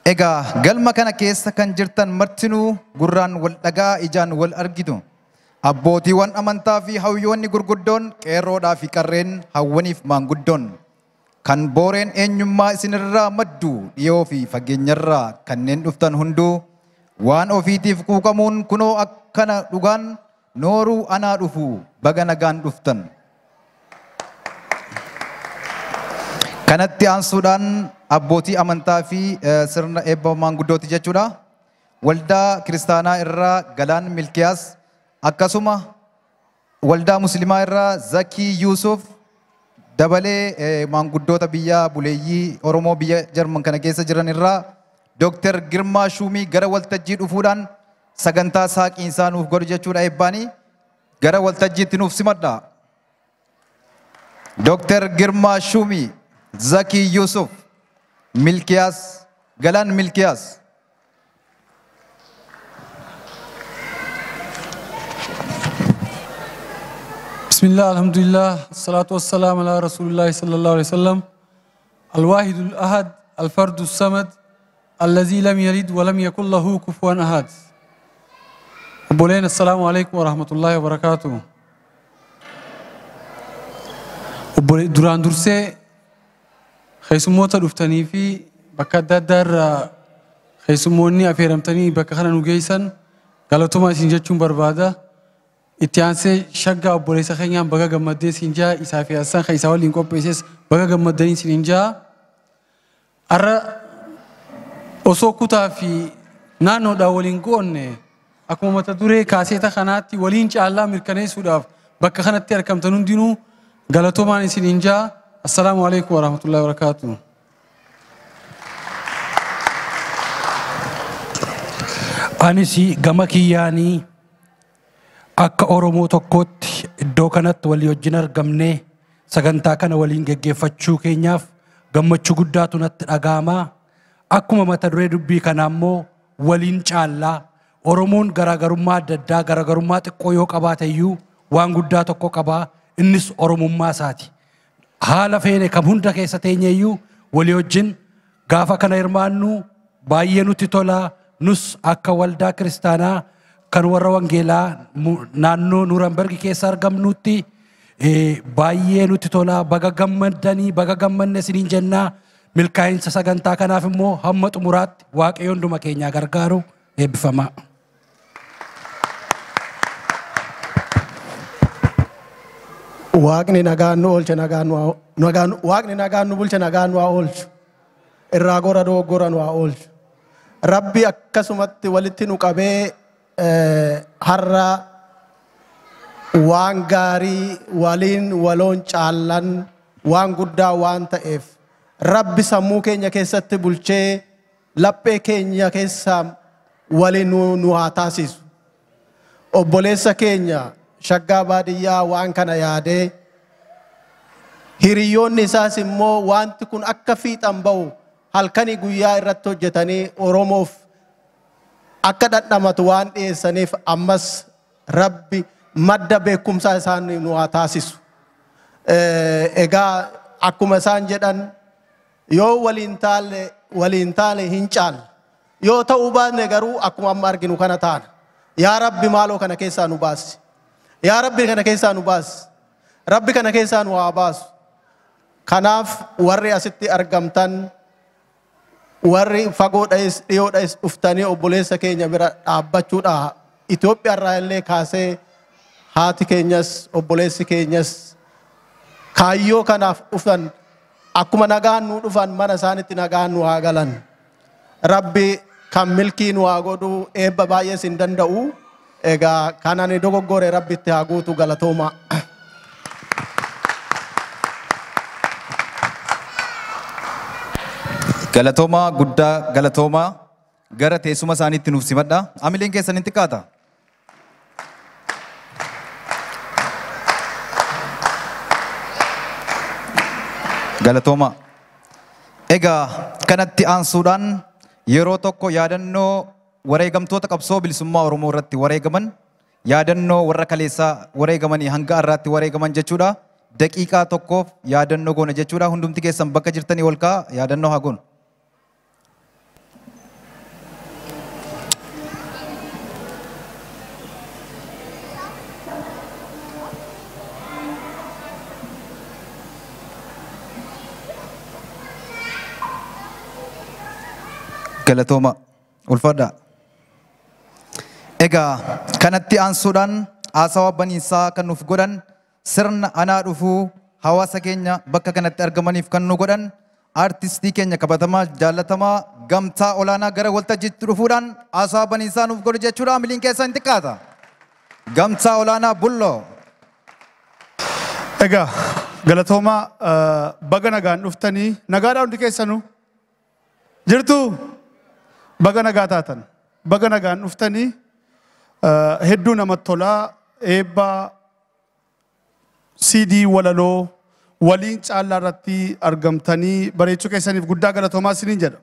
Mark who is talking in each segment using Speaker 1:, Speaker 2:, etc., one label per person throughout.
Speaker 1: Egaa galma kana keessa kan jirtan martinuu gurraan wal dhagaa ijaan wal argitu. Abbootiiwwan amantaa fi hawyoonni gurguddoon qeerroodhaa fi qarreen hawwaniif maanguddoon kan booreen eenyummaa isinirraa maddu dhiyoo fi fageenyarraa kanneen dhuftan hunduu waan ofiitiif quuqamuun kunoo akkana dhugaan nooruu anaa dhufu baga nagaan dhuftan. Kanatti aansuudhaan abbootii amantaa fi sirna eebba maanguddooti jechuudha. Waldaa kiristaanaa irraa Galaan Milkiyaas akkasuma waldaa muslimaa irraa Zakii Yuusuf dabalee maanguddoota biyya buleeyyii Oromoo biyya Jarman kana keessa jiran irraa Dr. Girmaa Shumii gara waltajjii dhufuudhaan sagantaa saaqiinsaa nuuf godhu jechuudha eebbaanii gara waltajjiitti nuuf simadha. Dr. Girmaa Shumii, Zaki Yusuf, Milkiyaas, Galaan Milkiyaas.
Speaker 2: بسم الله الحمد لله الصلاة والسلام على رسول الله صلى الله عليه وسلم الواحد الأحد الفرد الصمد الذي لم يلد ولم يكن له كفوا أحد. بولين السلام عليكم ورحمة الله وبركاته. duraan dursee keessummoota dhuftanii fi bakka adda addaa irraa keessummoonni affeeramtanii bakka kana nu geessan galatoomaa isin jechuun barbaada. Itti aansee shaggaa obboleessa keenyaan baga gammaddee siin jaa isaa fi Hassan kan isaa waliin qopheesses baga gammaddanii siin jaa. Har'a osoo kutaa fi naannoodhaan waliin goonne akkuma mata duree kaaseeta kanaatti waliin caallaa mirkaneessuudhaaf bakka kanatti argamtan hundinuu galatoomaan isin jaa. Assalaamu alaikum wa rahmatullahi wa barakatuh.
Speaker 3: Anisi gama kiyyaanii akka Oromoo tokkootti iddoo kanatti walii wajjin argamnee sagantaa kana waliin geggeeffachuu keenyaaf gammachuu guddaatu natti dhaga'ama. Akkuma mata duree dubbii kanaa immoo waliin caallaa Oromoon garaagarummaa adda addaa garaagarummaa xiqqoo yoo qabaate iyyuu waan guddaa tokko qabaa innis Oromummaa isaati. Haala feene kam hunda keessa teenye iyyuu walii wajjin gaafa kana hirmaannu baay'ee nutti tola. Nus akka waldaa kiristaanaa kan warra wangeelaa naannoo Nuuramberg keessa argamnutti baay'ee nutti tola. Baga gammaddanii baga gammanne isiniin jennaa. Milkaa'insa sagantaa kanaaf immoo hamma xumuraatti Waaqayyo hunduma keenyaa gargaaru eebbifamaa.
Speaker 4: Waaqni nagaan nu oolche Waaqni nagaan nu bulche nagaan nu haa oolchu. Irraa gora dogoggora nu haa oolchu. Rabbi akkasumatti walitti nu qabee har'a waan gaarii waliin waloon caallan waan guddaa waan ta'eef Rabbi sammuu keenya keessatti bulchee laphee keenya keessa waliin nu haa taasisu. Obboleessa keenya shaggaa baadiyyaa waan kana yaadee hiriyoonni isaas immoo wanti kun akka fiixan ba'u halkanii guyyaa irratti hojjetanii Oromoof akka dadhamatu waan dhiyeessaniif ammas Rabbi madda beekumsaa isaanii nu haa taasisu. Egaa akkuma isaan jedhan yoo waliin taale hin caalle yoo ta'uu baanne garuu akkuma amma arginu kana taana. Yaa Rabbi maaloo kana keessaa nu baasi. Yaa Rabbi kana keessaa nu baasi. Rabbi kana keessaa nu haa baasu. Kanaaf warri asitti argamtan warri fagoodhaas dhiyoodhaas dhuftanii obboleessa keenya bira dhaabbachuudha. Itoophiyaa irraa illee kaasee haati keenyas obboleessi keenyas kaayyoo kanaaf dhufan akkuma nagaan nu dhufan mana isaanitti nagaan nu haa galan. Rabbi kan milkii nu haa godhu eebba baay'ees hin danda'u. Egaa kanaan dogoggore Rabbitti haa guutu galatooma.
Speaker 1: Galatooma guddaa galatooma gara teessuma isaaniitti nuuf simadha. Amileen keessan hin xiqqaata. Galatooma. Egaa kanatti aansuudhaan yeroo tokko yaadannoo wareegamtoota qabsoo bilisummaa Oromoo irratti wareegaman yaadannoo warra kaleessaa wareegamanii hanga har'aatti wareegaman jechuudha. Daqiiqaa tokkoof yaadannoo goona jechuudha. Hundumti keessan bakka jirtanii ol ka'a yaadannoo haa goonu. Galatooma ulfaadha. Egaa kanatti aansuudhaan haasawaa baniinsaa kan nuuf godhan sirna anaa dhufuu hawaasa keenya bakka kanatti argamaniif kan nu godhan artistii keenya kabatamaa jaallatamaa gamtaa olaanaa gara waltajjiitti dhufuudhaan haasawaa baniinsaa nuuf godhu jechuudha. Miliin keessaa hin xiqqaata. Gamtaa olaanaa Bulloo.
Speaker 4: Egaa
Speaker 5: Galatooma baga nagaan dhuftanii nagaadhaa hundi keessanuu jirtu baga nagaa taatan baga nagaan dhuftanii hedduu namatti tolaa eebba CD walaloo waliin caallaa irratti argamtanii bareechuu keessaniif guddaa galatoomaa isiniin jedha.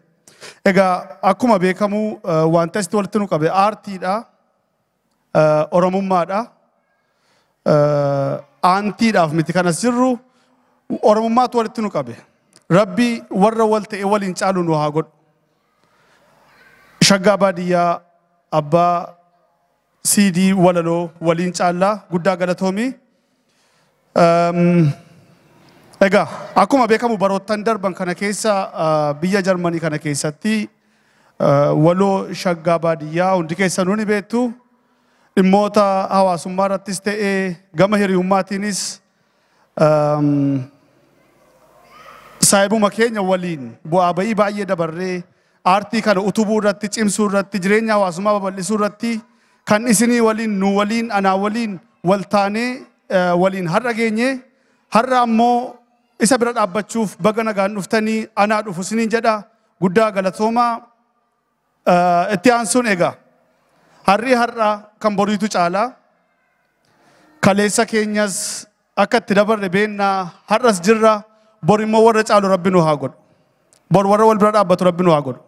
Speaker 5: Egaa akkuma beekamu wanta isti walitti nu qabe aartiidha, oromummaadha, aantiidhaaf miti kanas jirru oromummaatu walitti nu qabe. Rabbi warra wal ta'e waliin caalu nu haa godhu. Shaggaa baadiyyaa abbaa CD walaloo waliin caallaa guddaa galatoomii. Egaa akkuma beekamu baroottan darban kana keessa biyya Jarmanii kana keessatti waloo shaggaa baadiyyaa hundi keessanuu ni beektu. Dhimmoota hawaasummaa irrattis ta'ee gama hiriyummaatiinis saayibuma keenya waliin bu'aa ba'ii baay'ee dabarree aartii kana utubuu irratti cimsuu irratti jireenya hawaasummaa babal'isuu irratti kan isinii waliin nu waliin anaa waliin wal taanee waliin har'a geenye har'a ammoo isa bira dhaabbachuuf baga nagaan dhuftanii anaa dhufu isiniin jedha guddaa galatoomaa. Itti aansuun egaa harri har'a kan boriitu caalaa kaleessa keenyas akka itti dabarre beennaa har'as jirra bor immoo warra caalu rabbi nu haa godhu bor warra wal bira dhaabbatu rabbi nu haa godhu.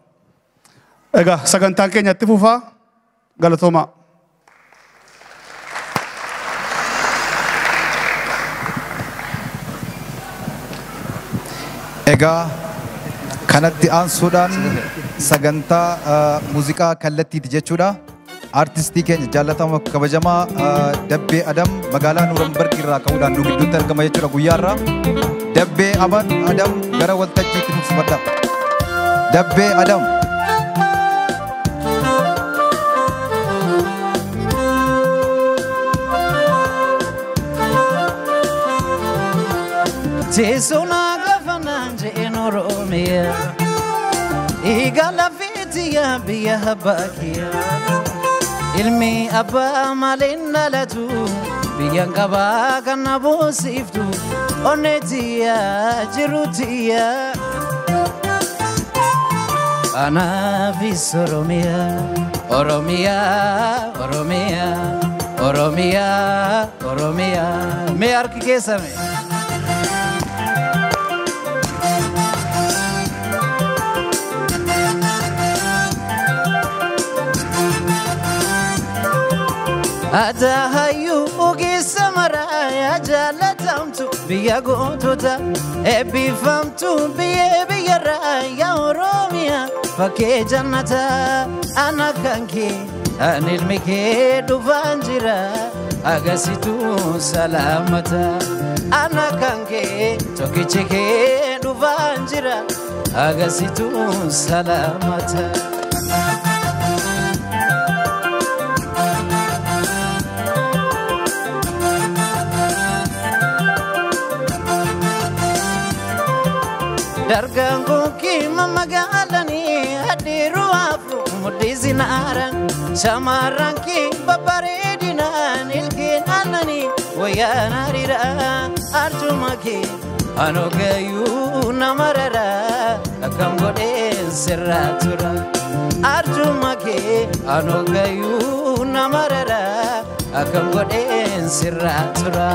Speaker 5: Egaa sagantaan keenya itti fufaa galatoomaa.
Speaker 1: Egaa kanatti aansuudhaan sagantaa muuziqaa kallattiiti jechuudha. Artistii keenya jaallatamaa kabajamaa Dabbee Adam magaalaa Nuurambarg irraa ka'uudhaan nu gidduutti argama jechuudha guyyaarra. Dabbee Adam gara waltajjiitti nuuf fudhadha. Dabbee Adam.
Speaker 6: Teessuma gafanaan je'een Oromiyaa eegala fiitiyaa biyya abbaa kiyyaa ilmi abbaa maleen dhalatu biyyaan qabaa kan na boonsiftu onnee tiyyaa jiru tiyyaa anaafis Oromiyaa Oromiyaa Oromiyaa Oromiyaa Oromiyaa mee harki keessame. Adahayu ogessa maraya jaalatamtu biyya gootota eebbifamtu biyya raayyaa Oromiyaa fakkee jannata ana kan kee ani ilmi kee dhufaan jira agasitu salaamata ana kan kee tokkichi kee dhufaan jira agasitu salaamata. Dargangoo kima magaalani adiru afro mudhizi naaran shamarran ki babbareedinaan ilkeen aanani wayyaanarira arjuma kee anogayuu namarara akkam godheen sirraa tura arjuma kee anogayuu namarara akkam godheen sirraa tura.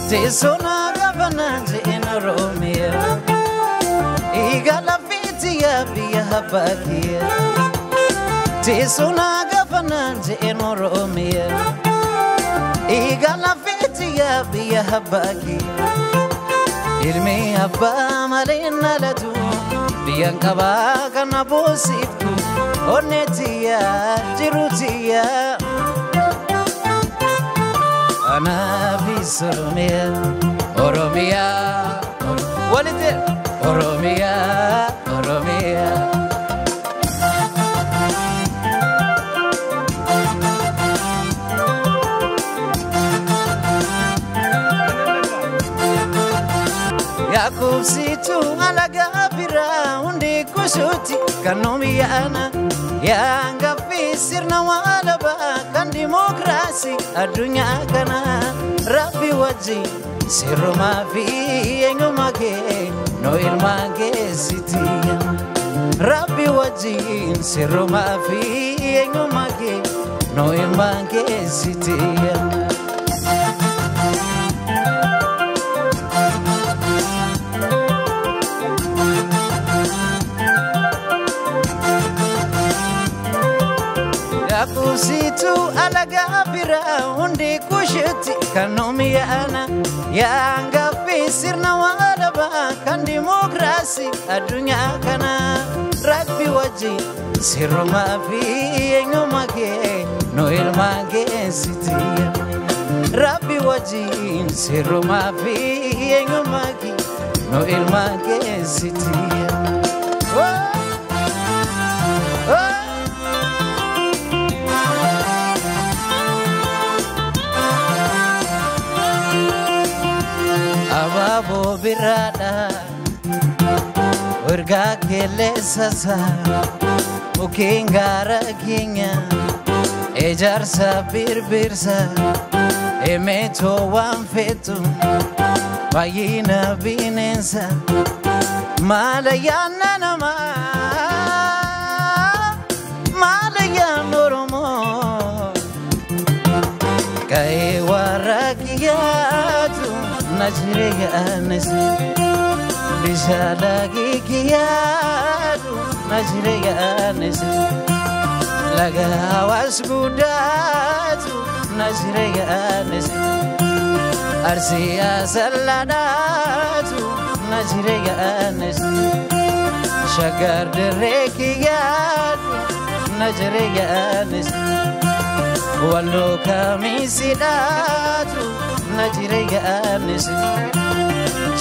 Speaker 6: Teessuma gafanaan je'een Oromiyaa eegala fiitiyaa biyya abbaa kiyyaa teessuma gafanaan je'een Oromiyaa eegala fiitiyaa biyya abbaa kiyyaa ilmi abbaa maleen dhalatu biyyaan qabaa kan na boonsiftu onnee tiyyaa jiru tiyyaa anaafis Oromiyaa Oromiyaa walitti Oromiyaa Oromiyaa lakkoofsitu alagaa biraa hundi kusuuti kan nuumiyyaana yaangaffii sirna waalabaa kan dimokiraasii addunyaa kana rabbi wajjin sirrumaa fi eenyummaa kee noo ilmaan geessitiya rabbi wajjin sirrumaa fi eenyummaa kee noo ilmaan geessitiya. Lakkoofsitu alagaa biraa hundi kushiti kan nuumiyyaana yaangaffii sirna waalabaa kan dimokiraasii addunyaa kana rabbi wajjin sirrumaa fi eenyummaa kee noo ilmaan geessitiya rabbi wajjin sirrumaa fi eenyummaa kee noo ilmaan geessitiya. Ababo birada urga kelesasa ukingara kinya ejarsa birbirsa emeto wanfetu bayina binensa malayana nama malayan oromo kai warakiyatu najriya anasi bishalagi kiyadu najriya anasi laga wasgudatu najriya anasi arsiya salladatu najriya anasi shagar dirrekiyadu najriya anasi wallo kamisidatu najriya anasi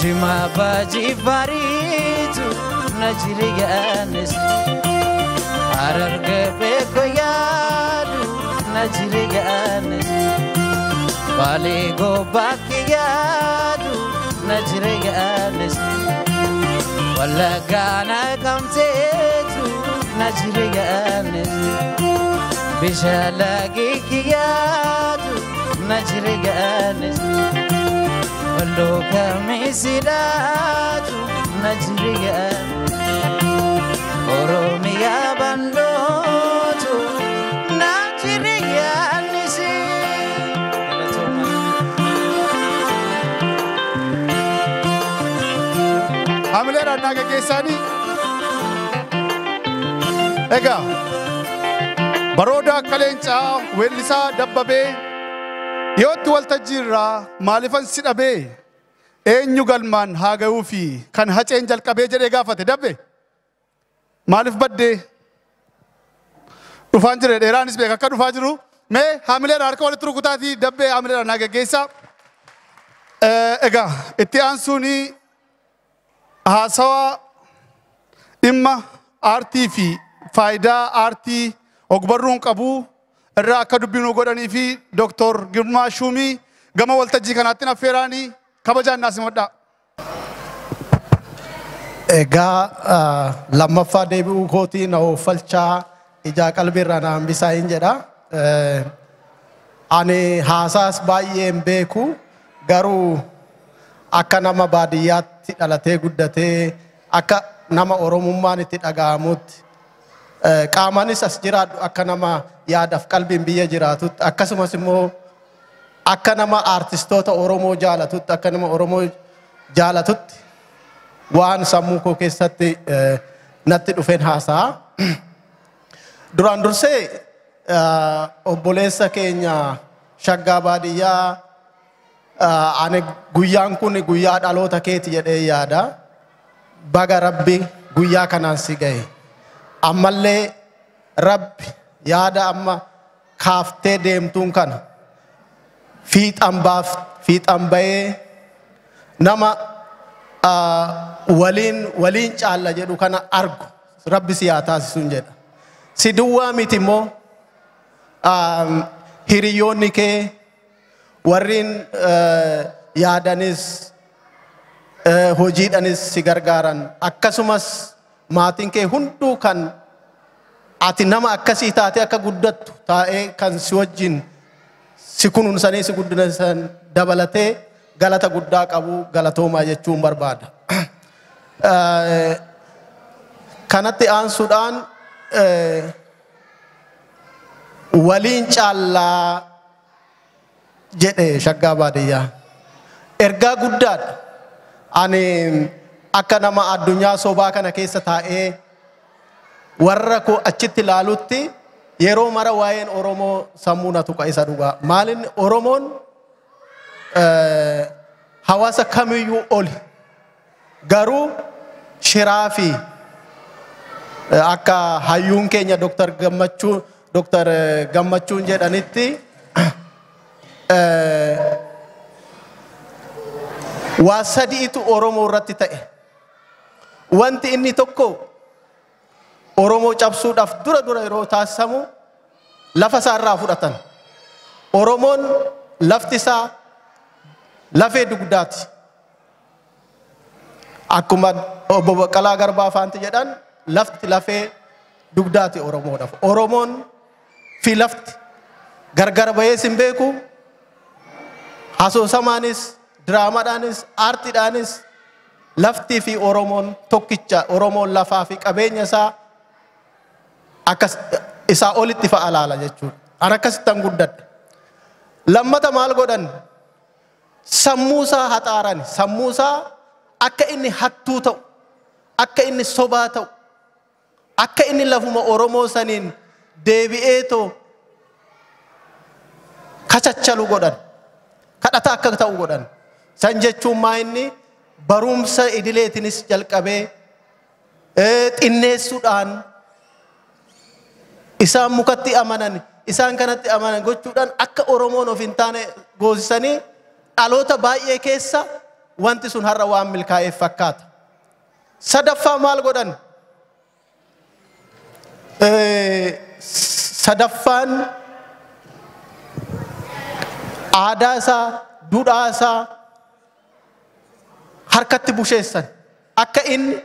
Speaker 6: jima baji baritu najriya anasi ararge bekoyadu najriya anasi bale go bakiyadu najriya anasi walla gana kamtetu najriya anasi bishalagi kiyadu najriya anasi wallo kamisidatu najriya oromiya bandotu najriya anasi.
Speaker 5: Hamilee raannaa gaggeessaanii egaa barooda akka leencaa weellisaa dabbabee yootti waltajjii irraa maalifan si dhabee eenyu galmaan haa ga'uu fi kan haceen jalqabee jedhee gaafate dabbe maaliif baddee dhufaan jire dheeraanis beeka akka dhufaa jiru mee haamileedha harka walitti rukutaatii dabbee haamileedha naa gaggeessaa. Egaa itti aansuuni haasawa dhimma aartii fi faayidaa aartii ogbarruun qabu irraa akka dubbinuu godhanii fi Dr. Girmaa Shumii gama waltajjii kanaatti affeeraanii kabajaan naasimadha.
Speaker 4: Egaa lammaffaa deebi'uu kootii na oofalchaa ijaa qalbiirraa na hambisaa hin jedha. Ani haasaas baay'een beeku garuu akka nama baadiyyaatti dhalatee guddatee akka nama oromummaan itti dhaga'amutti qaamanis as jiraadhu akka nama yaadaaf qalbiin biyya jiraatutti akkasumas immoo akka nama aartistoota Oromoo jaalatutti akka nama Oromoo jaalatutti waan sammuu koo keessatti natti dhufeen haasaa. Duraan dursee obboleessa keenya Shaggaa baadiyyaa ani guyyaan kun guyyaa dhaloota keeti jedhee yaada. Baga Rabbi guyyaa kanaan si ga'e. Ammallee Rabbi yaada amma kaaftee deemtuun kana fiixan bahee nama waliin caalla jedhu kana argu Rabbi si haa taasisuun jedha. Si duwwaa miti immoo hiriyoonni kee warriin yaadanis hojiidhanis si gargaaran akkasumas maatiin kee hunduu kan ati nama akkasii taate akka guddattu taa'ee kan si wajjin si kunuunsanii si guddinsan dabalatee galata guddaa qabu galatoomaa jechuun barbaada. Kanatti aansuudhaan waliin caallaa jedhe Shaggaa Baadiyyaa. Ergaa guddaadha. Ani akka nama addunyaa sobaa kana keessa taa'ee warra koo achitti ilaalutti yeroo mara waa'een Oromoo sammuu na tuqa isa dhugaa. Maalin Oromoon hawaasa kamiyyuu oli. Garuu shiraa fi akka hayyuun keenya Dr. Gammachuun jedhanitti waa sadiitu Oromoo irratti ta'e. Wanti inni tokko Oromoo cabsuudhaaf dura yeroo taasisamu lafa isaa irraa fudhatan. Oromoon lafti isaa lafee dugdaati. Akkuma obbo Baqqalaa Garbaa faanti jedhan lafti lafee dugdaati Oromoodhaaf. Oromoon fi lafti gargar bahee sin beeku asoosamaanis diraamaadhaanis aartiidhaanis laftii fi Oromoon tokkicha. Oromoon lafaa fi qabeenya isaa akkas isaa olitti fa'a laala jechuudha. Ani akkasittan guddadhe. Lammata maal godhan? Sammuu isaa haxaaran. Sammuu isaa akka inni hattuu ta'u, akka inni sobaa ta'u, akka inni lafuma Oromoo saniin deebi'eetoo kachachalu godhan. Kadhata akka ta'u godhan. San jechuun maa inni barumsa idileetinis jalqabee xinneessuudhaan isaan mukatti amanan, isaan kanatti amanan gochuudhaan akka Oromoon of hin taane goosisanii dhaloota baay'ee keessa wanti sun har'a waan milkaa'eef fakkaata. Sadaffaa maal godhan? Sadaffaan aadaa isaa, duudhaa isaa harkatti busheessan. Akka inni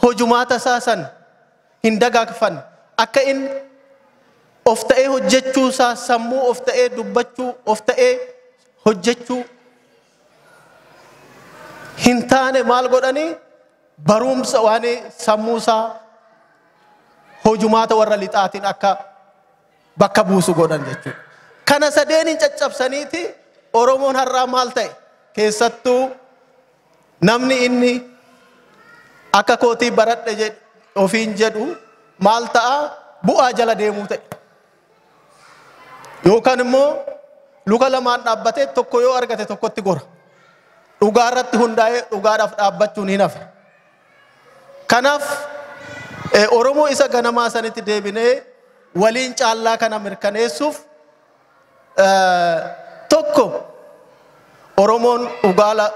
Speaker 4: hojumaata isaa san hin dagaagfanne, akka inni of ta'ee hojjechuu isaa, sammuu of ta'ee dubbachuu, of ta'ee hojjechuu hin taane maal godhanii barumsa waan sammuu isaa hojumaata warra lixaatiin akka bakka buusu godhan jechuudha. Kana sadeeniin caccabsaniiti Oromoon har'aa maal ta'e? Keessattuu namni inni akka kootii baradhe ofiin jedhu maal ta'a? Bu'aa jala deemuu ta'e. Yookaan immoo luka lamaan dhaabbatee tokko yoo argate tokkotti gora. Dhugaa irratti hundaa'ee dhugaadhaaf dhaabbachuun hin hafe. Kanaaf Oromoo isa ganamaa sanitti deebinee waliin caallaa kana mirkaneessuuf tokko Oromoon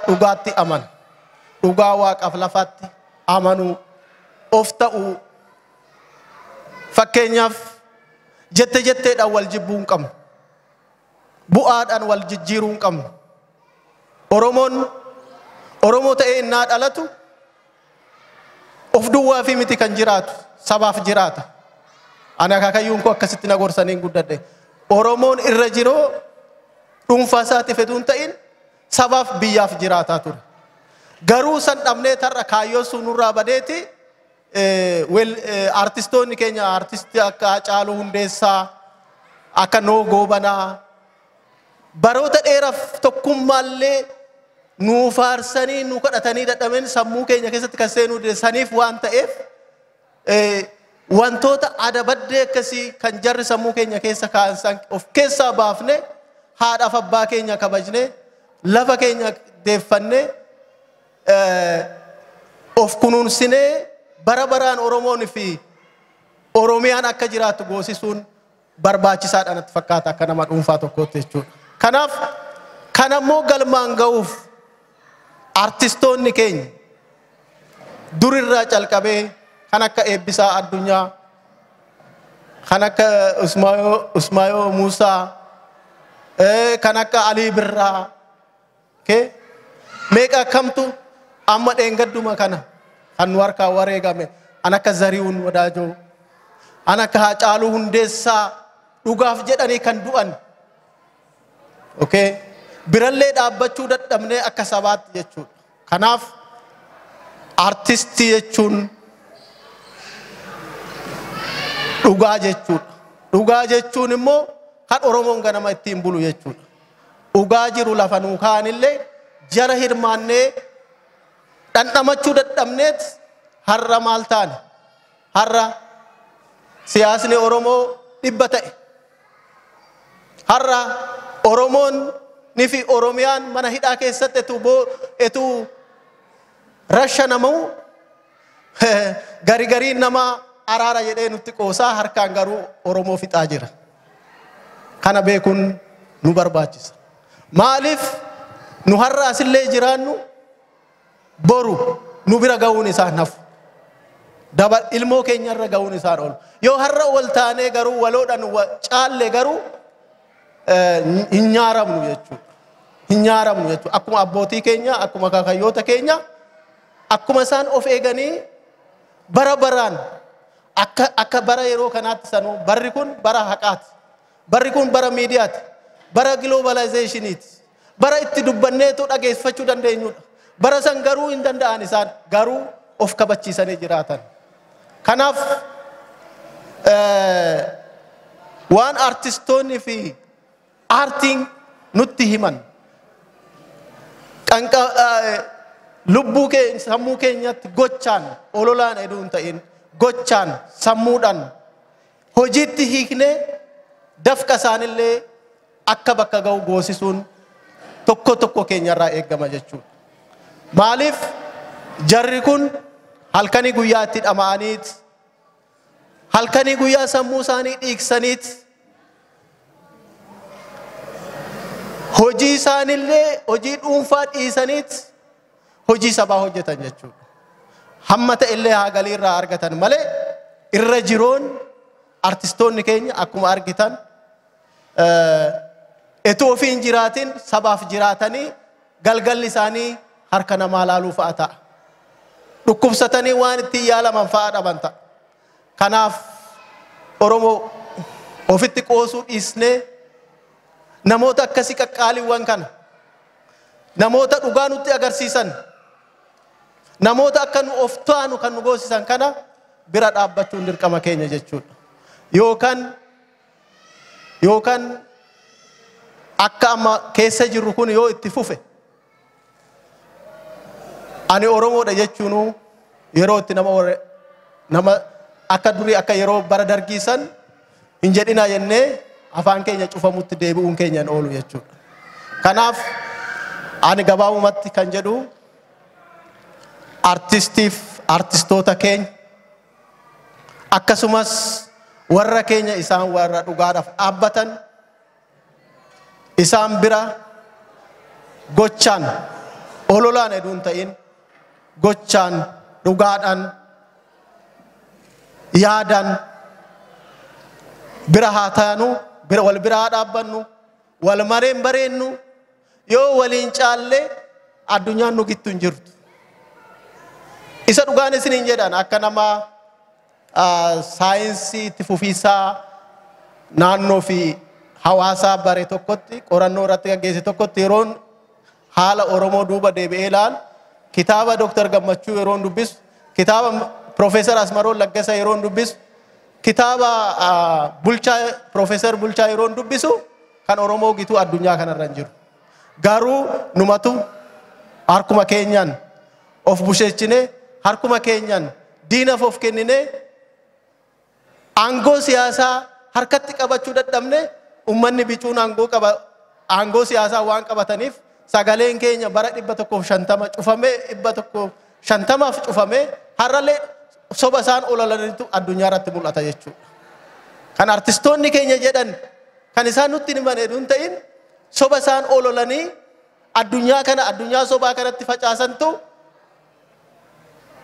Speaker 4: dhugaatti amanu. Dhugaa waaqaaf lafaatti amanuu, of ta'uu. Fakkeenyaaf jetteedhaan wal jibbuu hin qabnu. Bu'aadhaan wal jijjiiruu hin qabnu. Oromoo ta'ee innaa dhalatu of duwwaa fi miti kan jiraatu sabaaf jiraata. Ani akaakayyuun koo akkasitti na gorsaniin guddadhe. Oromoon irra jiroo dhuunfaa isaatti feduu hin ta'in sabaaf biyyaaf jiraataa ture. Garuu san dhabnee tarra kaayyoo sun nurraa badeeti artistoonni keenya artistii akka Haacaaluu Hundeessaa, akka Noo Goobanaa baroota dheeraaf tokkummaallee nuu faarsanii nuu kadhatanii dadhaben sammuu keenya keessatti kan seenuu saniif waan ta'eef wantoota adabaddee akkasii kan jarri sammuu keenya keessa kaa'an of keessaa baafne haadhaaf abbaa keenya kabajne lafa keenya deeffannee of kunuunsinee bara baraan Oromoon fi Oromiyaan akka jiraattu goosisuun barbaachisaadha natti fakkaata akka nama dhuunfaa tokkootti jechuudha. Kanaaf kanammoo galmaan ga'uuf artistoonni keenya durirraa calqabee kan akka Eebbisaa Addunyaa, kan akka Usmaayoo Muusaa, kan akka Alii Birraa meeqa kamtu amma dheengadduma kana kan nu harkaa wareegame an akka Zarihuun Wadaajoo an akka Haacaaluu Hundeessaa dhugaaf jedhanii kan du'an okay birallee dhaabbachuu dadhabnee akka sabaatti jechuudha. Kanaaf artistii jechuun dhugaa jechuudha. Dhugaa jechuun immoo kan Oromoon ganama ittiin bulu jechuudha. Dhugaa jiru lafa nuu kaanillee jara hirmaannee dhandhamachuu dadhabneet har'a maal taane har'a siyaasni Oromoo dhibba ta'e har'a Oromoon ni fi Oromiyaan mana hidhaa keessatti etu rasha namuu gariin nama araara jedhee nutti qoosaa harkaan garuu Oromoo fixaa jira. Kana beekuun nu barbaachisa. Maaliif nu har'a asillee jiraannu boru nu bira ga'uun isaa nafu. Ilmoo keenya irra ga'uun isaa oolu. Yoo har'a wal taanee garuu waloodhaan caalle garuu hin nyaaramnu jechuudha. Hin nyaaramnu jechuudha. Akkuma abbootii keenya, akkuma kakayyoota keenya, akkuma isaan of eeganii bara baraan akka bara yeroo kanaatti sanuu barri kun bara haqaati. Barri kun bara miidiyaati. Bara globalizationiti. Bara itti dubbanneetu dhageeffachuu dandeenyudha. Bara san garuu hin danda'an isaan garuu of kabachiisanii jiraatan. Kanaaf waan artistoonni fi aartiin nutti himan lubbuu keenya sammuu keenyatti gochaan ololaan eduu hin ta'in gochaan sammuudhaan hojiitti hiiknee dafqa isaanillee akka bakka ga'u goosisuun tokko keenyarraa eegama jechuudha. Maaliif jarri kun halkanii guyyaa itti dhama'aniit halkanii guyyaa sammuu isaanii dhiigsaniit hojii isaanillee hojii dhuunfaa dhiisaniit hojii sabaa hojjetan jechuudha. Hamma ta'ellee haa galii irraa argatan malee irra jiroon artistoonni keenya akkuma argitan etu ofiin jiraatin sabaaf jiraatanii galgalli isaanii harka namaa laaluu fa'a ta'a. Dhukkubsatanii waan itti yaalaman fa'a dhaban ta'a. Kanaaf Oromoo ofitti qoosuu dhiisnee namoota akkasii qaqqaaliiwwan kana namoota dhugaa nutti agarsiisan namoota akka nu of taanu kan nu goosisan kana bira dhaabbachuun dirqama keenya jechuudha. Yookaan akka amma keessa jirru kun yoo itti fufe ani Oromoodha jechuun yeroo itti nama akka durii akka yeroo bara dargiisan hin jedhina jennee afaan keenya cufamutti deebi'uun keenya hin oolu jechuudha. Kanaaf ani gabaabumatti kan jedhu artistoota keenya akkasumas warra keenya isaan warra dhugaadhaaf dhaabbatan isaan bira gochaan ololaan eduun ta'in gochaan dhugaadhaan yaadan bira haa taanu wal bira haa dhaabbannu wal mareen bareennu yoo waliin caalle addunyaan nu gittu hin jirtu. Isa dhugaan isiniin jedhan akka nama saayinsii itti fufiisaa naannoo fi hawaasaa bare tokkotti qorannoo irratti gaggeesse tokkotti yeroon haala Oromoo duuba deebi'ee ilaalu kitaaba Dr. Gammachuu yeroon dubbisu kitaaba Profeesar Asmaroon Laggasa yeroon dubbisu kitaaba Profeesar Bulchaa yeroon dubbisu kan Oromoo gitu addunyaa kanarra hin jiru. Garuu numatu harkuma keenyaan of busheechine harkuma keenyaan diinaaf of kennine aangoo siyaasaa harkatti qabachuu dadhabne ummanni bicuun aangoo siyaasaa waan qabataniif sagaleen keenya bara 150 cufamee 150 cufamee har'allee soba isaan olalanitu addunyaa irratti mul'ata jechuudha. Kan artistoonni keenya jedhan kan isaan nutti himan hedduun ta'in soba isaan ololanii addunyaa sobaa kanatti facaasantu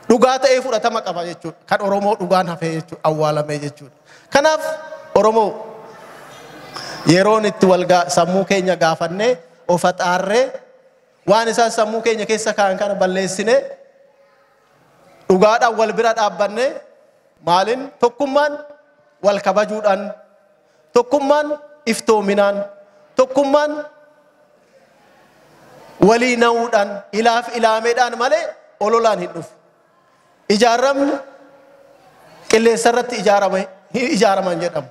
Speaker 4: dhugaa ta'ee fudhatama qaba jechuudha. Kan Oromoo dhugaan hafee jechuudha awwaalamee jechuudha. Kanaaf Oromoo yeroon itti sammuu keenya gaafannee of haxaarree waan isaan sammuu keenya keessa kaa'an kana balleessine dhugaadhaan wal bira dhaabbanne maaliin tokkummaan wal kabajuudhaan tokkummaan iftoominaan tokkummaan walii na'uudhaan ilaaf ilaameedhaan malee ololaan hin dhufu. Ijaaramni qilleensa irratti ijaaraman jedhamu.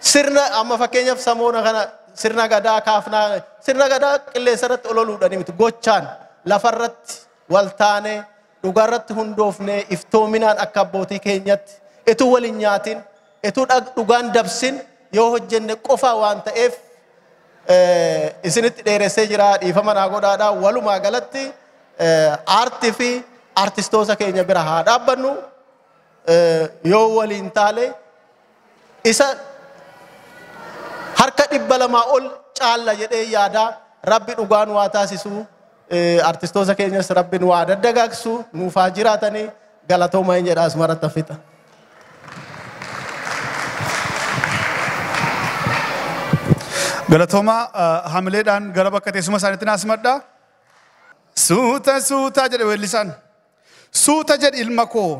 Speaker 4: Sirna amma fakkeenyaaf samoona kana sirna gadaa kaafnaa sirna gadaa qilleensa irratti ololuudhaan miti gochaan lafarratti wal taanee dhugaarratti hundoofnee iftoominaan akka abbootii keenyatti etuu waliin nyaatin etuu dhugaan dabsin yoo hojjenne qofa waan ta'eef isinitti dheeressee jira dhiifama naa godhaadhaa walumaa galatti aartii fi aartistoota keenya bira haa dhaabbannu yoo waliin taale isa harka 200 ol caalla jedhee yaadaa rabbi dhugaan waa taasisu aartistoota keenyas rabbiin waa daddagaagsu nuuf haa jiraatanii galatoomaa hin jedhaas maratti fixa.
Speaker 5: Galatoomaa hamileedhaan gara bakka teessuma isaaniitti naas madda. Suuta suuta jedhe weellisaan. Suuta jedhi ilma koo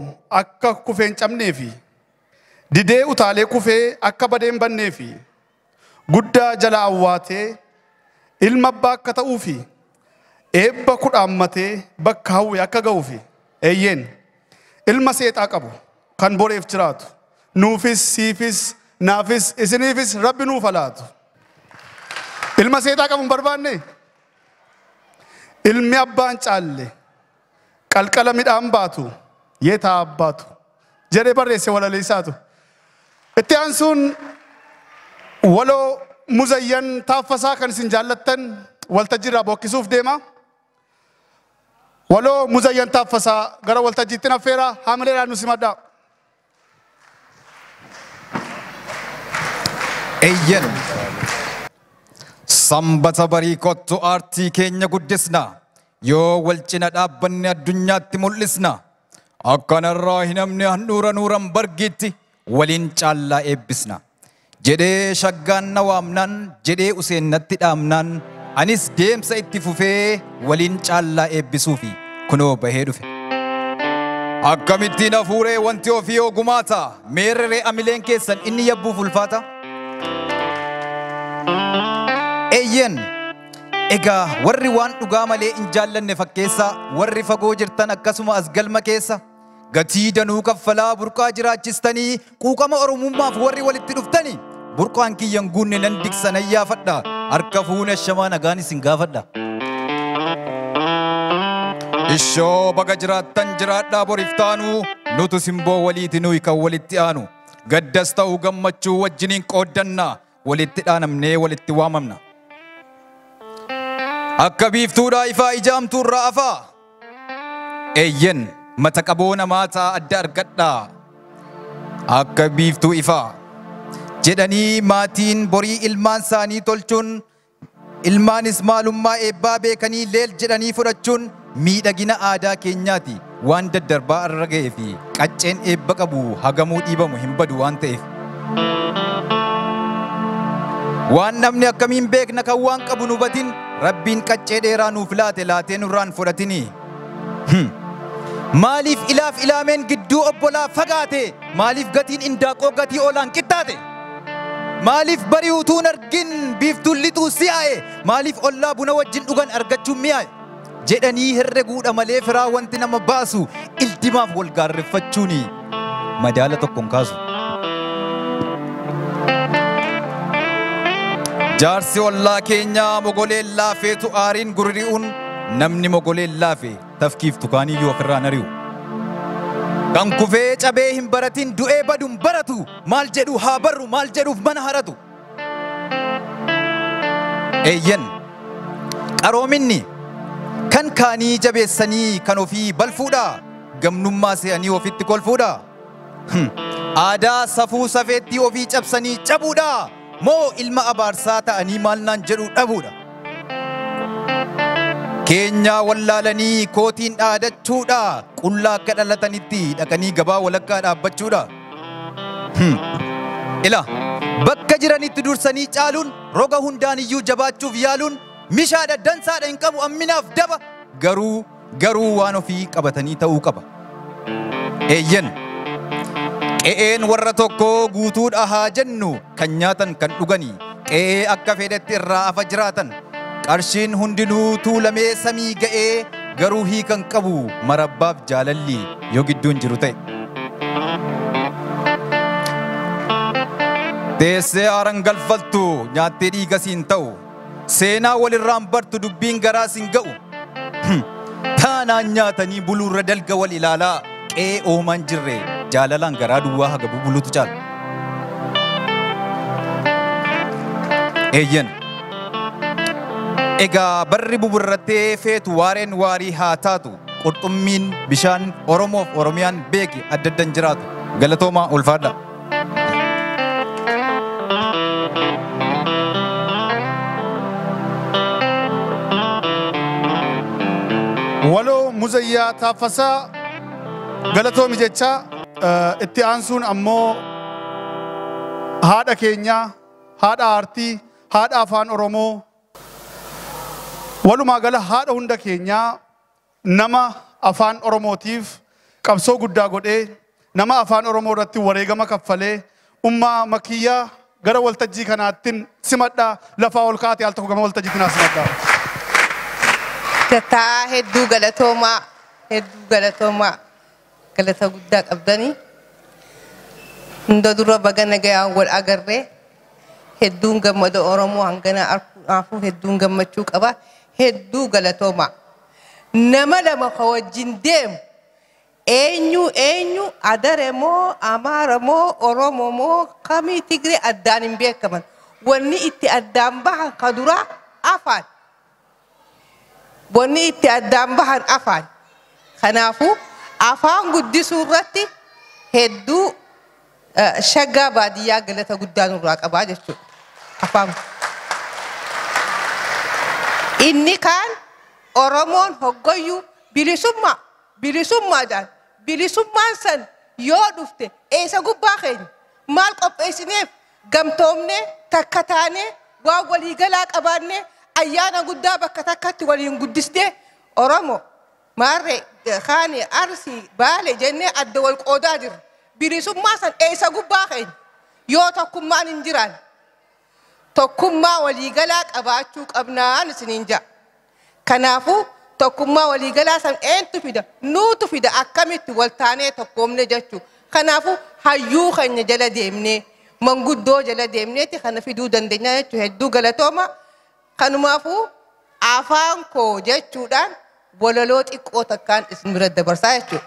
Speaker 5: akka kufee hin cabnee fi didee utaalee kufee akka badee hin bannee fi guddaa jala awwaatee ilma abbaa akka ta'uu fi eebba kudhaammatee bakka hawwe akka ga'uu fi eeyyeen ilma seexaa qabu kan boreef jiraatu nuufis siifis naafis isiniifis rabbi nuuf laatu. Ilma seexaa qabu hin barbaanne ilmi abbaan caalle qalqala midhaan baatu yeetaa abbaatu jedhee barreesse walaleessaatu. Itti aansuun waloo Muzayyan Taaffasaa kan isin jaallattan waltajjiirraa bokkisuuf deema. Waloo Muzayyan Taaffasaa gara waltajjiitti affeera haamileedhaan nu simadhaa.
Speaker 1: Eeyyan Sambata barii kottu aartii keenya guddisna yoo wal cina dhaabbanne addunyaatti mul'isna akkanarraa hin hamne handhuura nuuran bargiitti waliin caallaa eebbisna jedhee shaggaan na waamnaan jedhee useennatti dhaamnaan anis deemsa itti fufee waliin caallaa eebbisuufi kunoo bahee dhufe. Akkamittiin hafuuree wanti ofii ogumaata meerree amileen keessan inni yabbuuf ulfaata. Eeyyen egaa warri waan dhugaa malee hin jaallanne fakkeessa warri fagoo jirtan akkasuma as galma keessa gatii danuu kaffalaa burqaa jiraachistanii quuqama oromummaaf warri walitti dhuftanii burqaan kiyyan guunne nan diksa nan yaafadha harka fuune shamaa nagaan isin gaafadha. Ishoo baga jiraattan jiraadhaa boriftaanuu nutu simboo waliiti nuyi kan walitti aanu gaddas ta'uu gammachuu wajjiniin qooddannaa walitti dhaanamnee walitti waamamna. Akka biiftuudhaa ifaa ijaamtuu irraa afaa eeyyen mata qaboo namaataa adda argadhaa akka biiftuu ifaa jedhanii maatiin borii ilmaan isaanii tolchuun ilmaanis maalummaa eebbaa beekanii leel jedhanii fudhachuun miidhagina aadaa keenyaati waan daddarbaa irra ga'ee fi qacceen eebba qabu hagamuu dhiibamu hin badu waan ta'eef. Waan namni akkamiin beekna kan waan qabu nu batin rabbiin qaccee dheeraa nuuf laate laatee nurraan fudhatini. Maaliif ilaaf ilaameen gidduu obbolaa fagaate maaliif gatiin indaaqoo gatii oolaan qixxaate maaliif barii utuun argin biiftuun lixuu si'aa'e maaliif ollaa buna wajjin dhugan argachuun mi'aaye jedhanii herreguudha malee firaa wanti nama baasu ildimaaf wal gaarreeffachuuni madaala tokkoon kaasu. Jaarsi ollaa keenyaa mogoleen laafeetu aariin gurri'uun namni mogoleen laafe tafkiif tukaaniyyuu ofirraan ari'u. Kan kufee cabee hin baratin du'ee baduun baratu maal jedhu haa barru maal jedhuuf mana haratu. Eeyyan qaroominni kan kaanii jabeessanii kan ofii balfuudha gamnummaa se'anii ofitti kolfuudha. Aadaa safuu safeettii ofii cabsanii cabuudha. Moo ilma abaarsaa ta'anii maal naan jedhu dhabuudha. Keenyaa wallaalanii kootiin dhaadachuudha qullaa akka dhalatanitti dhaqanii gabaa walakkaa dhaabbachuudha. Ila bakka jiranitti dursanii caaluun roga hundaan iyyuu jabaachuuf yaaluun mishaadha dansaadha hin qabu amminaaf daba garuu waan ofii qabatanii ta'uu qaba. Eeyyan qe'een warra tokkoo guutuudha haa jennu kan nyaatan kan dhuganii qe'ee akka fedhetti irraa afa jiraatan qarshiin hundinuu tuulamee samii ga'ee garuu hiikan qabu marabbaaf jaalalli yoo gidduun jiru ta'e. Teessee aaran galfattu nyaattee dhiiga siin ta'u seenaa walirraan bartu dubbiin garaa siin ga'u. Taanaan nyaatanii buluurra dalga wal ilaalaa qe'ee oomaan jirre jaalalaan garaa duwwaa haga bubulutu caala. Eeyyan egaa barri buburrattee feetu waareen waarii haa taatu qurxummiin bishaan Oromoof Oromiyaan beeki adda addan jiraatu. Galatoomaa ulfaadha.
Speaker 5: Waloo Muzayyaa Taaffasaa galatoomi jecha itti aansuun ammoo haadha keenya, haadha aartii, haadha afaan Oromoo, walumaa gala haadha hunda keenyaa nama afaan Oromootiif qabsoo guddaa godhee nama afaan Oromoo irratti wareegama kaffalee ummaa makiyyaa gara waltajjii kanaattiin simadhaa lafaa ol kaatee al tokko gama waltajjii kanaa simadhaa.
Speaker 7: Gataa hedduu galatoomaa galata guddaa qabdanii hunda dura baga nagayaan wal agarree hedduun gammada Oromoo hangana arkuudhaafuu hedduun gammachuu qaba hedduu galatoomaa nama lama ka wajjin deemu eenyu Adare moo Amaara moo Oromoo moo kamii Tigree addaan hin beekaman wanni itti addaan bahan ka duraa afaan. Bonni itti addaan bahan afaan. Kanaafuu afaan guddisuu irratti hedduu shaggaa baadiyyaa galata guddaa nurraa qabaa jechuudha. Afaan. Inni kaan Oromoon hoggoyyuu bilisummaadhaan bilisummaan san yoo dhufte eessa gubbaa keenya maal qopheessineef gamtoomnee takka taanee waan waliigalaa qabaannee ayyaana guddaa bakka takkatti waliin guddistee Oromoo maarree kaani Arsii Baale jennee adda wal qoodaa jirra. Bilisummaa san eessa gubbaa keenya yoo tokkummaan hin jiraan tokkummaa waliigalaa qabaachuu qabnaan isiniin ja'a. Kanaafuu tokkummaa waliigalaa san eentu fida nuutu fida akkamitti waltaanee tokkoomne jechuu. Kanaafuu hayyuu keenya jala deemnee manguddoo jala deemneeti kana fiduu dandeenya jechuu hedduu galatooma. Kanumaafuu afaan koo jechuudhaan walaloo xiqqoo takkaan isin bira dabarsaa jechuudha.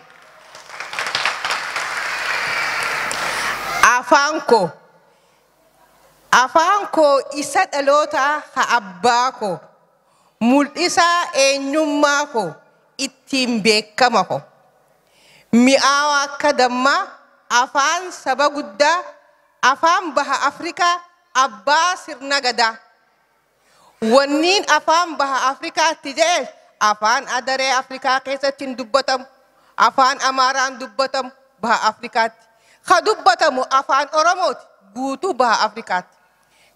Speaker 7: Afaan koo isa dhalootaa ha abbaa koo mul'isaa eenyummaa koo ittiin beekama koo mi'aawa akka dammaa afaan saba guddaa afaan baha Afrikaa abbaa sirna gadaa. Wanniin afaan baha Afrikaatti jedhe afaan Adaree Afrikaa keessatti hin dubbatamu afaan Amaaraan dubbatamu baha Afrikaatti ka dubbatamu afaan Oromooti guutuu baha Afrikaatti.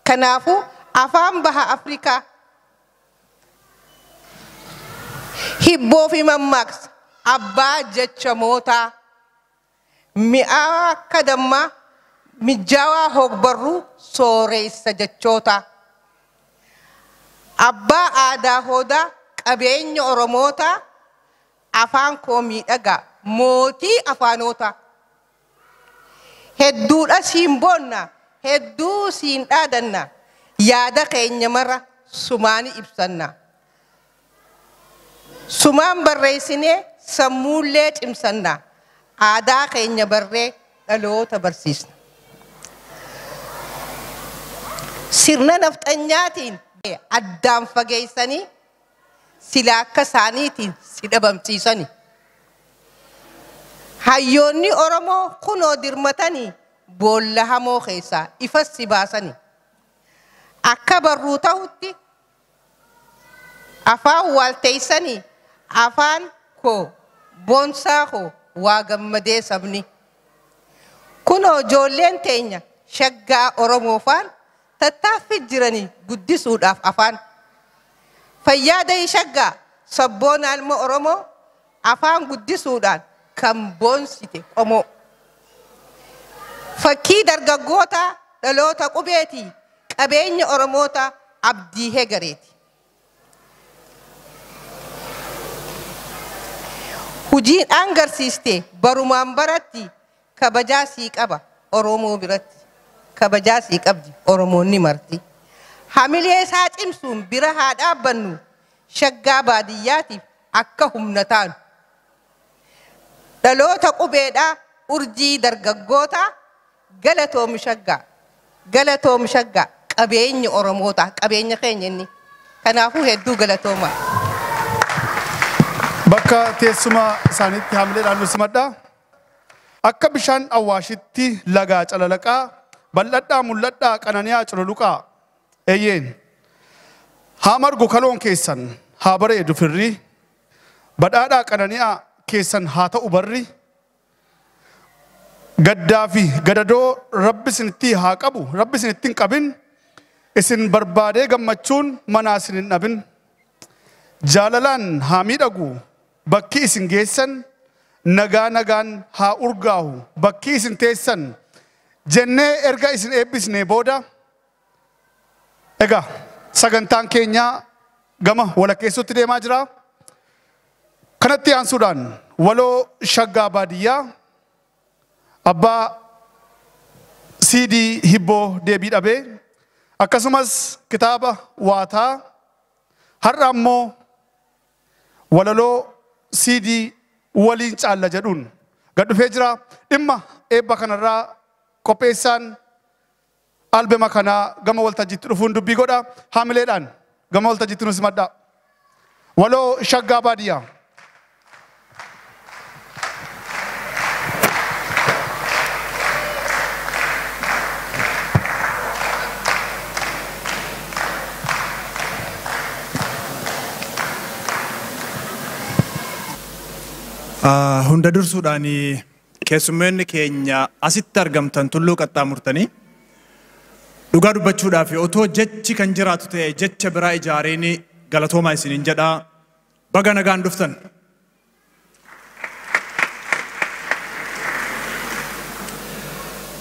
Speaker 7: Kanaafuu afaan baha Afrikaa hibboo fi mammaaksa abbaa jechamootaa mi'aawa akka dammaa mijaawaa hogbarruu sooreessa jechootaa. Abbaa aadaa hoodaa qabeenya Oromootaa afaan koo miidhagaa mootii afaanootaa. Hedduudha siin boonna hedduu siin dhaadanna yaada keenya mara sumaani ibsanna. Sumaan barreessinee sammuullee cimsanna aadaa keenya barree dhaloota barsiisna. Sirna nafxanyaatiin addaan fageessanii sila akka isaaniitiin si dhabamsiisanii. Hayyoonni Oromoo kunoo dirmatanii boolla hamoo keessaa ifa si baasanii. Akka barruu ta'utti afaan waalteessanii afaan koo boonsaa koo waa gammadee sabni. Kunoo ijoolleen teenya shaggaa Oromoofaan tattaaffii jiranii guddisuudhaaf afaan. Fayyaada Shaggaa sabboonaan ilma Oromoo afaan guddisuudhaan kan boonsite qomoo. Fakkii dargaggoota dhaloota qubeetii qabeenya Oromoota abdii hegareeti. Hojiin agarsiiste barumaan baratti kabajaa sii qaba Oromoo biratti. Kabajaa sii qabdi Oromoonni marti. Hamilee isaa cimsuun bira haa dhaabbannu Shaggaa baadiyyaatiif akka humna taanu. Dhaloota qubeedhaa urjii dargaggoota galatoomu Shaggaa. Galatoomu Shaggaa qabeenya Oromoota qabeenya keenya inni. Kanaafuu hedduu galatooma.
Speaker 5: Bakka teessuma isaaniitti hamileedhaan nu simadhaa. Akka bishaan Awwaashitti lagaa calalaqaa bal'adhaa mul'adhaa qananiyaa cululuqaa. Eeyyeen haa margu kaloon keessan haa bareedu firri badhaadhaa qananiyaa keessan haa ta'u barri gaddaa fi gadadoo rabbi isinitti haa qabu rabbi isinitti hin qabin isin barbaadee gammachuun manaa isin hin dhabin jaalalaan haa miidhagu bakki isin geessan nagaa nagaan haa urgaahu bakki isin teessan jennee erga isin eebbisnee booda egaa sagantaan keenya gama walakkeessutti deemaa jira. Kanatti aansuudhaan waloo Shaggaa baadiyyaa abbaa CD hibboo deebii dhabee akkasumas kitaaba waataa har'a ammoo walaloo CD waliin caalla jedhuun gad dhufee jira. Dhimma eebba kanarraa qopheessaan albema kana gama waltajjiitti dhufuun dubbii godha. Hamileedhaan gama waltajjiitti nu simadhaa. Waloo Shaggaa baadiyyaa.
Speaker 8: Hunda dursuudhaan keessummoonni keenya asitti argamtan tulluu qaxxaamurtanii dhugaa dubbachuudhaaf otoo jechi kan jiraatu ta'e jecha biraa ijaareen galatoomaa isiniin jedhaa baga nagaan dhuftan.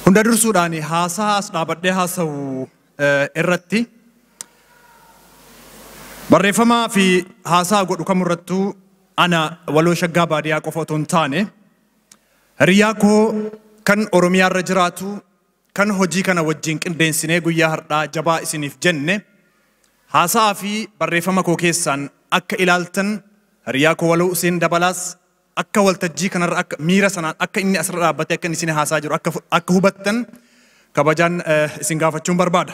Speaker 8: Hunda dursuudhaan haasaa as dhaabadhee haasa'u irratti barreeffamaa fi haasaa godhu kamurrattuu ana waloo Shaggaa baadiyyaa qofa otoo hin taane hiriyaa koo kan Oromiyaa irra jiraatu kan hojii kana wajjin qindeensinee guyyaa har'aa jabaa isiniif jenne haasaa fi barreeffama koo keessaan akka ilaaltan hiriyaa koo waloo Useen Dabalaas akka waltajjii kanarra akka miira sanaan akka inni asirra dhaabbatee akka inni isin haasaa jiru akka hubattan kabajaan isin gaafachuun barbaada.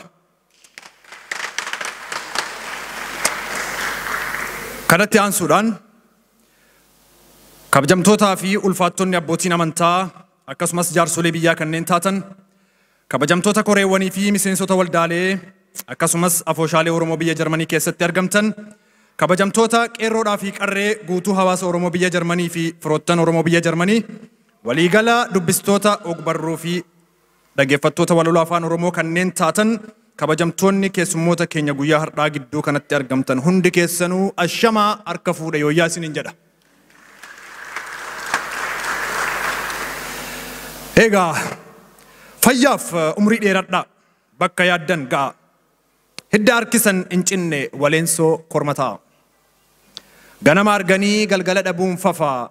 Speaker 8: Kanatti aansuudhaan kabajamtootaa fi ulfaattonni abbootiin amantaa akkasumas jaarsolee biyyaa kanneen taatan kabajamtoota koreewwanii fi miseensota waldaalee akkasumas afooshaalee Oromoo biyya Jarmanii keessatti argamtan kabajamtoota qeerroodhaa fi qarree guutuu hawaasa Oromoo biyya Jarmanii fi firoottan Oromoo biyya Jarmanii waliigala dubbistoota ogbarruu fi dhaggeeffattoota waloloo afaan Oromoo kanneen taatan kabajamtoonni keessummoota keenya guyyaa har'aa gidduu kanatti argamtan hundi keessanuu ashamaa harka fuudhe yooyyaa isiniin jedha. Egaa fayyaaf umrii dheeradhaa bakka yaaddan ga'a. Hidda harkisan hin cinne waleensoo kormataa. Ganama arganii galgala dhabuun fafaa.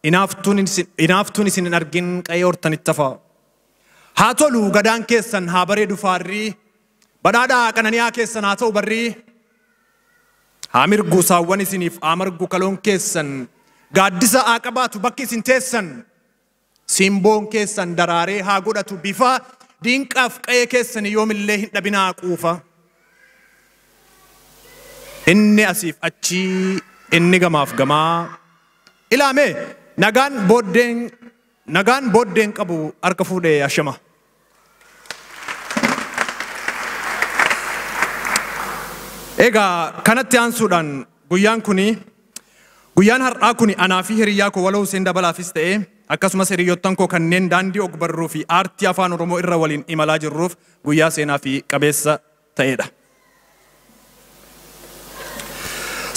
Speaker 8: Inaaftuun isin hin argin qa'ee hortanitti hafaa. Haa tolu gadaan keessan haa bareedu faarrii. Badhaadhaa qananiyaa keessan haa ta'u barrii. Haa mirgu saawwan isiniif haa margu kaloon keessan. Gaaddisa haa qabaatu bakki isin teessan. Simboon keessan daraaree haa godhatu bifa diinqaaf qa'ee keessan yoomillee hin dhabinaa quufa. Inni asiif achii inni gamaaf gamaa. Ilaame nagaan booddeen qabu harka fuudhee ashama. Egaa kanatti aansuudhaan guyyaan har'aa kuni anaa fi hiriyaa koo waloo Useen Dabalaafis ta'ee akkasumas hiriyoottan koo kanneen daandii ogbarruu fi aartii afaan Oromoo irra waliin imalaa jirruuf guyyaa seenaa fi qabeessa ta'edha.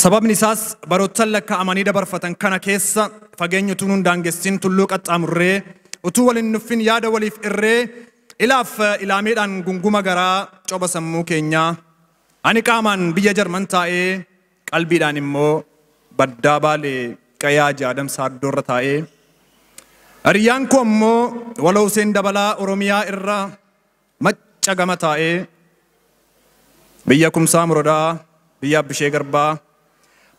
Speaker 8: Sababni isaas baroottan lakkaa'amanii dabarfatan kana keessa fageenyi utuu nun daangessin tulluu qaxxaamurree utuu waliin nuffin yaada waliif irree ilaaf ilaameedhaan gunguma garaa coba sammuu keenyaa ani qaamaan biyya Jarman taa'ee qalbiidhaan immoo baddaa baalee qayaa jaadam saaddoorra taa'ee Hiriyyaan koo immoo waloo Huseen Dabalaa Oromiyaa irraa macca gama taa'ee biyya Kumsaa Morodaa biyya Abbishee Garbaa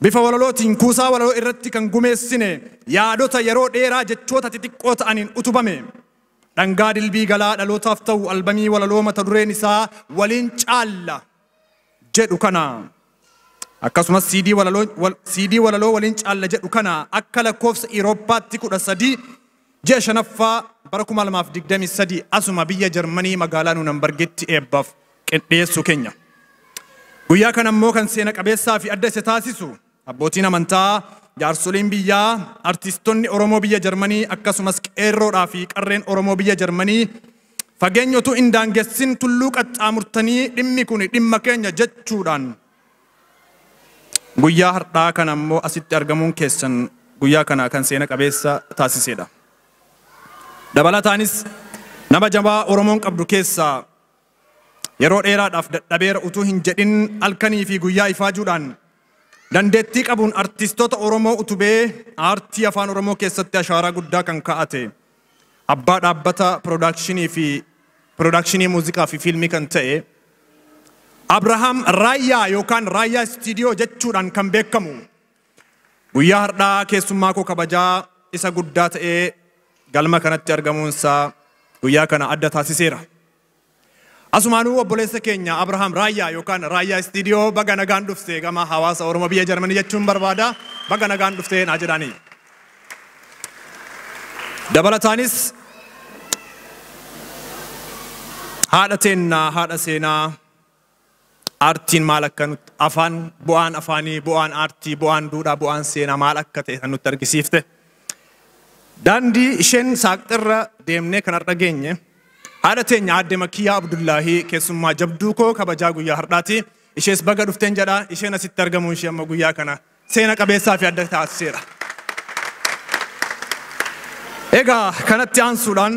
Speaker 8: bifa walalootiin kuusaa walaloo irratti kan gumeessine yaadota yeroo dheeraa jechoota xixiqqoo ta'aniin utubame dhangaa dilbii galaa dhalootaaf ta'u albamii walaloo mata dureen isaa waliin caalla jedhu kana akkasumas CD walaloo waliin caalla jedhu kana akka lakkoofsa Iroopaatti 13 ji'a shanaffaa bara 2023 asuma biyya Jarmanii magaalaa Nuunenbergitti eebbaaf qindeessuu keenya. Guyyaa kana immoo kan seena qabeessaa fi adda isa taasisu abbootiin amantaa jaarsoliin biyyaa artistoonni Oromoo biyya Jarmanii akkasumas qeerroodhaa fi qarreen Oromoo biyya Jarmanii fageenyotu hin daangessin tulluu qaxxaamurtanii dhimmi kun dhimma keenya jechuudhaan guyyaa har'aa kana immoo asitti argamuun keessan guyyaa kana kan seena qabeessa taasisedha. Dabalataanis nama jabaa Oromoon qabdu keessaa yeroo dheeraadhaaf dadhabeera utuu hin jedhin halkanii fi guyyaa ifaajuudhaan dandeettii qabuun artistoota Oromoo utubee aartii afaan Oromoo keessatti ashaaraa guddaa kan kaa'ate abbaa dhaabbata piroodakshinii muuziqaa fi fiilmii kan ta'e Abrahaam Raayyaa yookaan Raayyaa Istiidiyoo jechuudhaan kan beekamu guyyaa har'aa keessummaa koo kabajaa isa guddaa ta'ee galma kanatti argamuunsaa guyyaa kana adda taasiseera. Asumaanuu obboleessa keenya Abrahaam Raayyaa yookaan Raayyaa Istiidiyoo baga nagaan dhuftee gama hawaasa Oromoo biyya Jarmanii jechuun barbaada. Baga nagaan dhuftee naa jedhanii. Dabalataanis haadha teennaa haadha seenaa aartiin maal akka nutti afaan bu'aan afaanii bu'aan aartii bu'aan duudhaa bu'aan seenaa maal akka ta'e kan nutti argisiifte. Daandii isheen saaqxirra deemnee kan har'a geenye haadha teenya aadde Makiyyaa Abdullaahii keessummaa jabduu koo kabajaa guyyaa har'aati. Ishees baga dhufteen jedha. Isheen asitti argamuun ishee amma guyyaa kana seena qabeessaa fi adda taasiseera. Egaa kanatti aansuudhaan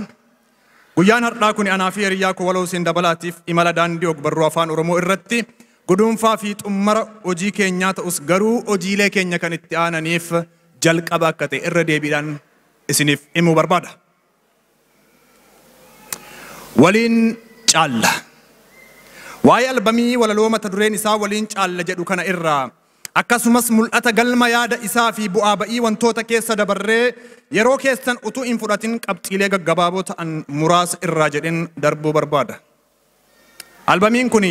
Speaker 8: guyyaan har'aa kun anaa fi hiriyyaa koo waloo Huseen Dabalaatiif imala daandii ogbarruu afaan Oromoo irratti guduunfaa fi xummara hojii keenyaa ta'us garuu hojiilee keenya kan itti aananiif jalqaba akka ta'e irra deebiidhaan isiniif himuu barbaada. Waliin caalla. Waa'ee albamii walaloo mata dureen isaa waliin caalla jedhu kana irraa akkasumas mul'ata galma yaada isaa fi bu'aa ba'ii wantoota keessa dabarree yeroo keessan utuu hin fudhatin qabxiilee gaggabaaboo ta'an muraasa irraa jedhin darbuu barbaada. Albamiin kun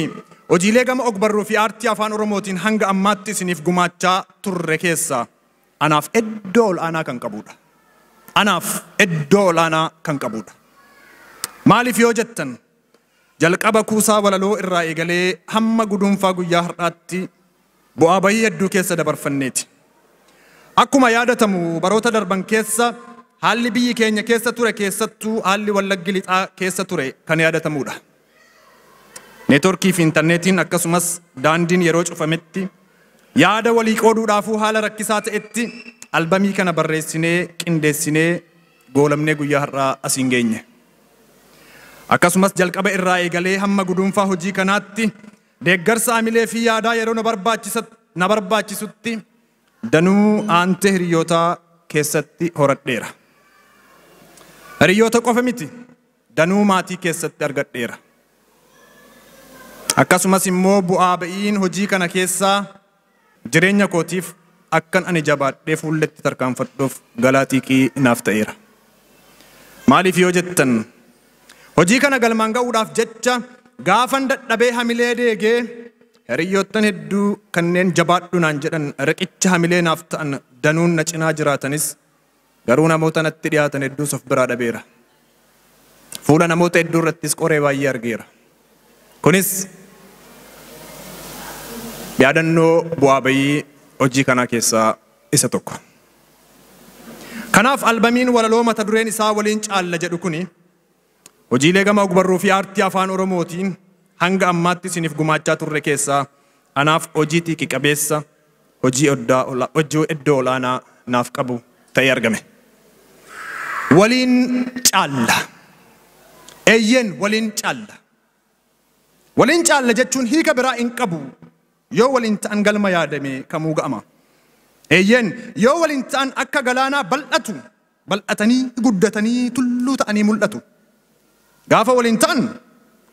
Speaker 8: hojiilee gama ogbarruu fi aartii afaan Oromootiin hanga ammaatti isiniif gumaachaa turre keessaa anaaf iddoo olaanaa kan qabudha. Anaaf iddoo olaanaa kan qabudha. Maaliif yoo jettan jalqaba kuusaa walaloo irraa eegalee hamma guduunfaa guyyaa har'aatti bu'aa ba'ii hedduu keessa dabarfanneeti. Akkuma yaadatamu baroota darban keessa haalli biyyi keenya keessa ture keessattuu haalli Wallaggi Lixaa keessa ture kan yaadatamudha. Neetworkii fi intarneetiin akkasumas daandiin yeroo cufametti yaada walii qooduudhaafuu haala rakkisaa ta'etti albamii kana barreessinee qindeessinee goolamnee guyyaa har'aa asiin geenye. Akkasumas jalqaba irraa eegalee hamma guduunfaa hojii kanaatti deeggarsa amilee fi yaadaa yeroo na barbaachisutti danuu aantee hiriyootaa keessatti horadheera. Hiriyoota qofa miti danuu maatii keessatti argadheera. Akkasumas immoo bu'aa ba'iin hojii kana keessaa jireenya kootiif akkan ani jabaadhee fuulletti tarkaanfadhuuf galaa xiiqii naaf ta'eera. Maaliif yoo jettan hojii kana galmaan ga'uudhaaf jecha gaafan dadhabee hamilee deegee hiriyoottan hedduu kanneen jabaadhu naan jedhan riqicha hamilee naaf ta'an danuun na cinaa jiraatanis garuu namoota natti dhiyaatan hedduus of biraa dhabeera. Fuula namoota hedduu irrattis qoree baay'ee argeera. Kunis yaadannoo bu'aa ba'ii hojii kanaa keessaa isa tokko. Kanaaf albamiin walaloo mata dureen isaa waliin caalla jedhu kuni hojiilee gama ogbarruu fi aartii afaan Oromootiin hanga ammaatti isiniif gumaachaa turre keessaa anaaf hojii xiiqii qabeessa hojii iddoo olaanaa naaf qabu ta'ee argame. Waliin caalla. Eeyyeen waliin caalla. Waliin caalla jechuun hiika biraa hin qabu. Yoo waliin ta'an galma yaadame kamuu ga'ama. Eeyyeen yoo waliin ta'an akka galaanaa bal'atu. Bal'atanii guddatanii tulluu ta'anii mul'atu. Gaafa waliin ta'an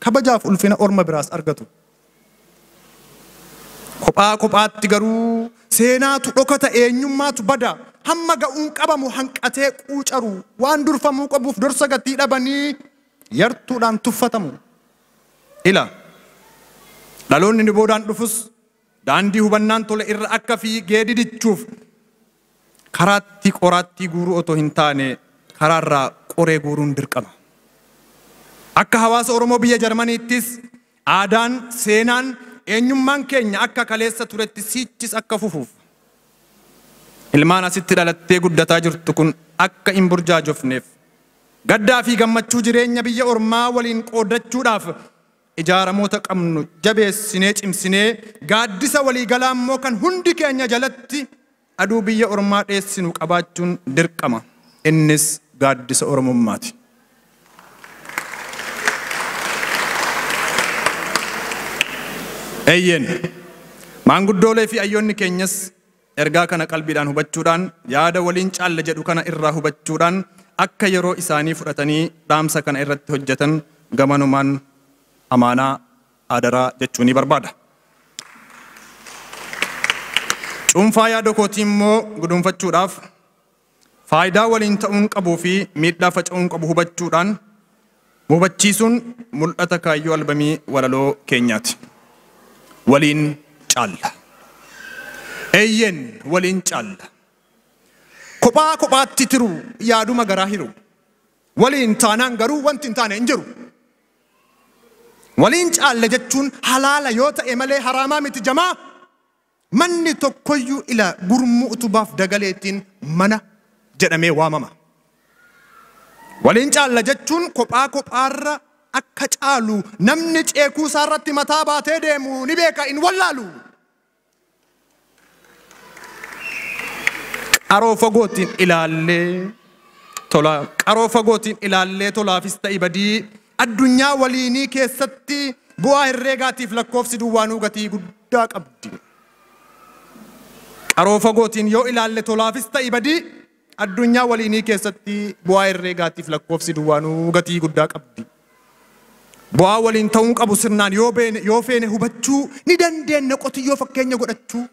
Speaker 8: kabajaaf ulfina orma biraas argatu. Kophaatti garuu seenaatu dhokata eenyummaatu bada. Hamma ga'uun qabamu hanqatee quucaru waan durfamuu qabuuf dursa gatii dhabanii yartuudhaan tuffatamu. Ila dhaloonni ni boodaan dhufus daandii hubannaan tole irra akka fiigee didichuuf karaatti qoraattii guuruu otoo hin taane karaarraa qoree guuruun dirqama. Akka hawaasa Oromoo biyya Jarmaniittis aadaan seenaan eenyummaan keenya akka kaleessa turetti sichis akka fufuuf. Ilmaan asitti dhalattee guddataa jirtu kun akka hin burjaajofneef gaddaa fi gammachuu jireenya biyya ormaa waliin qoodachuudhaaf ijaaramoota qabnu jabeessinee cimsinee gaaddisa waliigalaa immoo kan hundi keenya jalatti aduu biyya ormaa dheessinu qabaachuun dirqama. Innis gaaddisa Oromummaati. Eeyyeen maanguddoolee fi ayyoonni keenyas ergaa kana qalbiidhaan hubachuudhaan yaada waliin caalla jedhu kana irraa hubachuudhaan akka yeroo isaanii fudhatanii dhaamsa kana irratti hojjetan gamanumaan amaanaa adaraa jechuu ni barbaada. Cuunfaa yaada kootii immoo guduunfachuudhaaf faayidaa waliin ta'uun qabuu fi miidhaa faca'uun qabu hubachiisuun mul'ata kaayyoo albamii walaloo keenyaati. Waliin caalla. Eeyyeen waliin caalla. Kophaatti tiru yaaduma garaa hiru. Waliin taanaan garuu wanti hin taane hin jiru. Waliin caalla jechuun halaala yoo ta'e malee haraamaa miti jamaa. Manni tokkoyyuu ila gurmuu utubaaf dagaleetiin mana jedhamee waamama. Waliin caalla jechuun kophaarra akka caalu namni ceekuu isaarratti mataa baatee deemu ni beeka in wallaalu. Qaroo fagootiin ilaallee tolaafis ta'e badii addunyaa waliinii keessatti bu'aa herreegaatiif lakkoofsi duwwaanuu gatii guddaa qabdi. Qaroo fagootiin yoo ilaalle tolaafis ta'e badii addunyaa waliinii keessatti bu'aa herreegaatiif lakkoofsi duwwaanuu gatii guddaa qabdi. Bu'aa waliin ta'uun qabu sirnaan yoo feene hubachuu ni dandeenya qotiyyoo fakkeenya godhachuu.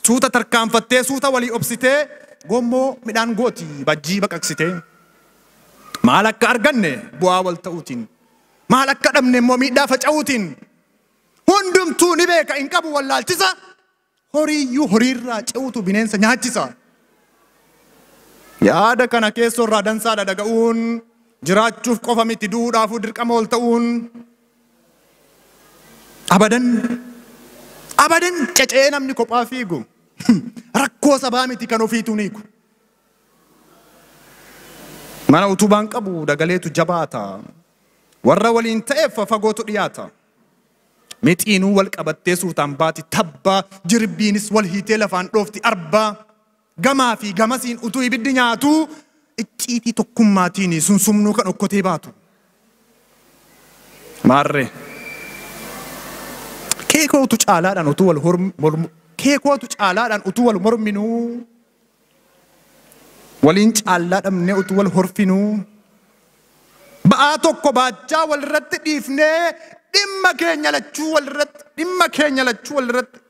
Speaker 8: Suuta tarkaanfattee suuta walii obsitee gommoo midhaan gooti bajjii baqaqsitee. Maal akka arganne bu'aa wal ta'uutiin. Maal akka dhabne immoo miidhaa faca'uutiin. Hundumtuu ni beeka hin qabu wallaalchisa. Horiiyyuu horiirraa ce'uutu bineensa nyaachisa. Yaada kana keessoo irraa dansaadha dhaga'uun. Jiraachuuf qofa miti duudhaafuu dirqama ol ta'uun. Abadan cecee namni kophaa fiigu. Rakkoo sabaa miti kan ofiitu niigu. Mana utubaan qabu dagaleetu jabaata. Warra waliin ta'eef fagootu dhiyaata. Mixiinuu wal qabattee suutaan baati tabbaa jirbiinis wal hiitee lafaan dhoofti arbaa. Gamaa fi gamasiin utuu ibiddi nyaatu icciitii tokkummaatiin sunsumnuu kan okkotee baatu. Maarree. Keekootu caalaadhaan utuu wal morminuu. Waliin caallaa dhabnee utuu wal horfinuu. Ba'aa tokko baachaa walirratti dhiifnee dhimma keenya lachuu walirratti.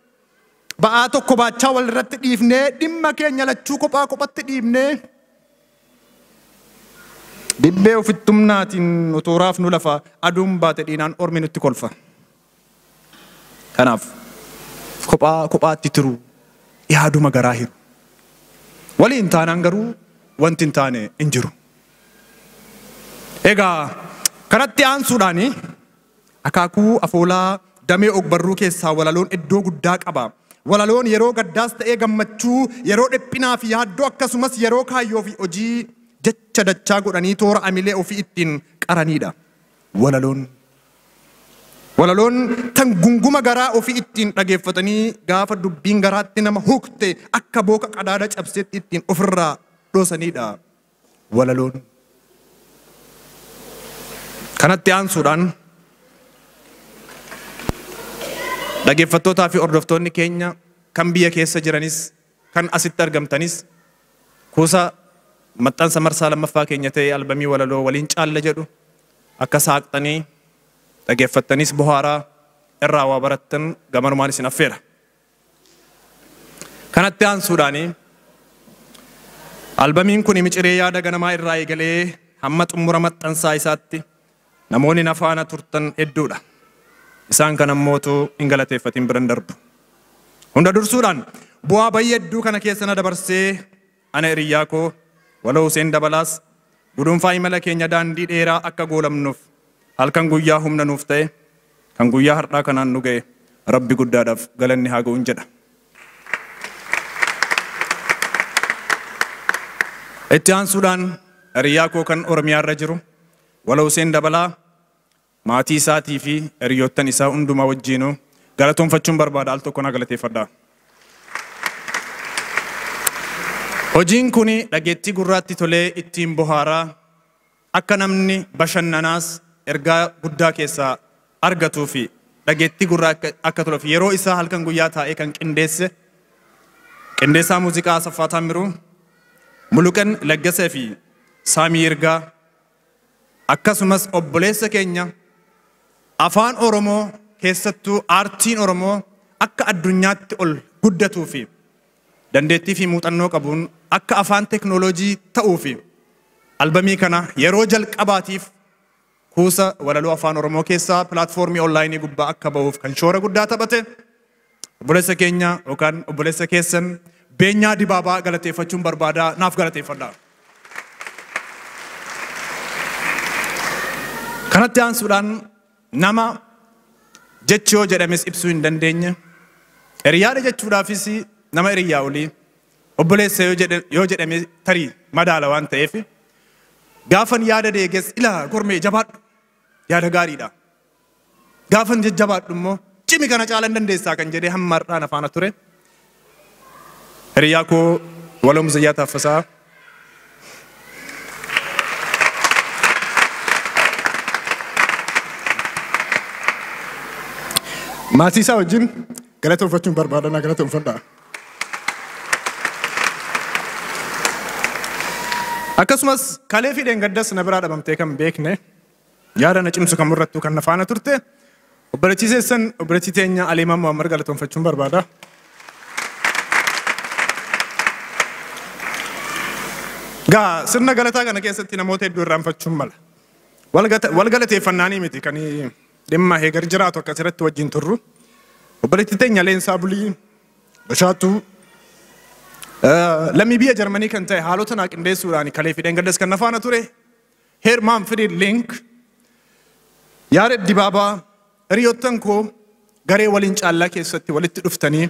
Speaker 8: Ba'aa tokko baachaa walirratti dhiifnee dhimma keenya lachuu kophatti dhiifnee. Dibbee ofittumnaatiin otoo raafnu lafa aduun baate dhiinaan ormi nutti kolfa. Kanaaf kophaatti tiru yaaduma garaa hiru. Waliin taanaan garuu wanti hin taane hin jiru. Egaa kanatti aansuudhaani akaakuu afoolaa damee ogbarruu keessaa walaloon iddoo guddaa qaba. Walaloon yeroo gaddaas ta'ee gammachuu, yeroo dhiphinaa fi yaaddoo akkasumas yeroo kaayyoo fi hojii jecha dachaa godhanii toora amilee ofii ittiin qaranidha. Walaloon Walaloon tan gunguma garaa ofii ittiin dhageeffatanii gaafa dubbiin garaatti nama hukte akka booka qadaada cabseetti ittiin ofirraa dhoosanidha. Walaloon. Kanatti aansuudhaan dhaggeeffattootaa fi hordoftoonni keenya kan biyya keessa jiranis kan asitti argamtanis kuusa maxxansa marsaa lammaffaa keenya ta'e albamii walaloo waliin caalla jedhu akka saaqxanii dhaggeeffattanis bohaaraa irraa waa barattan gamanumaan isin affeera. Kanatti aansuudhaan albamiin kun miciree yaada ganamaa irraa eegalee hamma xumura maxxansaa isaatti namoonni na faana turtan hedduudha. Isaan kan ammootu hin galateeffatin biran darbu. Hunda dursuudhaan bu'aa bayii hedduu kana keessa na dabarsee ana hiriyaa koo Waloo Huseen Dabalaas gudunfaa imala keenya daandii dheeraa akka goolamnuuf halkan guyyaa humna nuuf ta'e kan guyyaa har'aa kanaan nu ga'e Rabbi guddaadhaaf galanni haa ga'uun jedha. Itti aansuudhaan hiriyaa koo kan Oromiyaa irra jiru Waloo Huseen Dabalaa maatii isaatii fi hiriyoottan isaa hundumaa wajjinuu galatoonfachuun barbaada. Al tokko na galateeffadhaa. Hojiin kun dhageettii gurraatti tolee ittiin bohaaraa akka namni bashannanaas ergaa guddaa keessaa argatuu fi dhageettii gurraa akka toluuf yeroo isaa halkan guyyaa taa'ee kan qindeessaa muuziqaa Asaffaa Taammiruu, Muluqan Laggasee fi Saamii Ergaa akkasumas obboleessa keenya afaan Oromoo keessattuu aartiin Oromoo akka addunyaatti ol guddatuu fi dandeettii fi muuxannoo qabuun akka afaan teknooloojii ta'uu fi albamii kana yeroo jalqabaatiif kuusa walaloo afaan Oromoo keessaa pilaatfoormii onlaayinii gubbaa akka ba'uuf kan shoora guddaa taphate obboleessa keenya yookaan obboleessa keessan Beenyaa Dibaabaa galateeffachuun barbaadaa. Naaf galateeffadhaa. Kanatti aansuudhaan nama jechi yoo jedhames ibsuu hin dandeenye hiriyaadha jechuudhaafis nama hiriyaa olii obboleessa yoo jedhame tarii madaala waan ta'eef gaafan yaada deeges ilaa gormee jabaadhu yaada gaariidha. Gaafan jajjabaadhu immoo cimi kana caalan dandeessaa kan jedhee hamma har'aan afaana ture. Hiriyaa koo Waloo Muzayyaa Taaffasaa maatii isaa wajjin galatoonfachuun barbaada. Na galatoonfadhaa. Akkasumas kalee fi dheengaddas na biraa dhabamtee kan beekne yaada na cimsu kan murrattu kan na faana turte obboleettii teenya Aliimaa Muhammad galatoonfachuun barbaada. Gaa sirna galataa kana keessatti namoota hedduu irraanfachuun mala. Wal galateeffannaanii miti kan dhimma heegar jiraatu akka asirratti wajjin turru. Obboleettii teenya Leensaa Bulii Bashaattuu lammii biyya Jarmanii kan ta'e haalota naa qindeessuudhaan kalee fi dheengaddas kan na faana ture. Hermaan Firiid Link Yaared Dibaabaa hiriyoottan koo garee waliin caallaa keessatti walitti dhuftanii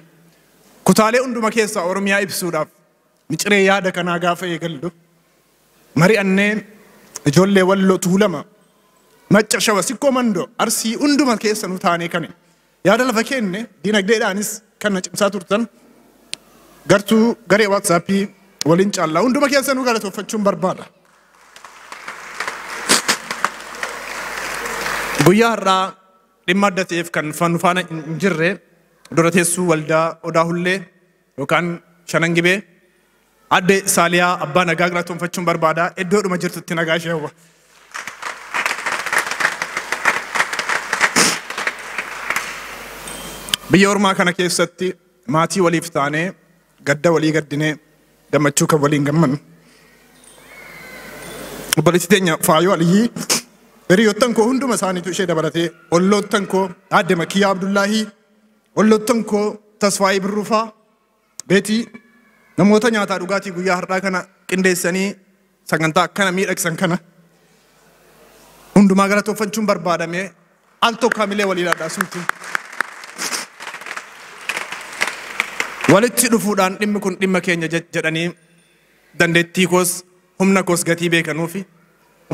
Speaker 8: kutaalee hunduma keessaa Oromiyaa ibsuudhaaf miciree yaada kanaa gaafa eegallu mari'annee ijoollee Walloo Tuulama Macca Shawa Sikkoo Mandoo Arsii hunduma keessa nu taanee kane yaada lafa kenne dinagdeedhaanis kan na cimsaa turtan gartuu garee waatsaappii waliin caallaa hunduma keessa nu galatoonfachuun barbaada. Guyyaa har'aa dhimma adda ta'eef kan nu faana hin jirre dura teessuu waldaa Odaa Hullee yookaan Shanangibee Adde Saaliyaa Abbaa Nagaa galatoonfachuun barbaada. Iddoodhuma jirtutti nagaa ishee hawwa. Biyya ormaa kana keessatti maatii waliif taanee gadda walii gaddinee gammachuu kan waliin gammannu. Obboleettii teenya Faayoo Aliyyii hiriyoottan koo hunduma isaaniitu ishee dabalatee olloottan koo Aadde Makiyyaa Abdullaahii olloottan koo Tasfaayii Birrufaa Beetii namoota nyaataa dhugaatii guyyaa har'aa kana qindeessanii sagantaa akkana miidhagsan kana hundumaa galatoonfachuun barbaadame al tokko hamilee walii dhadhaasuuti. Walitti dhufuudhaan dhimmi kun dhimma keenya jedhanii dandeettii koos humna koos gatii beekanuu fi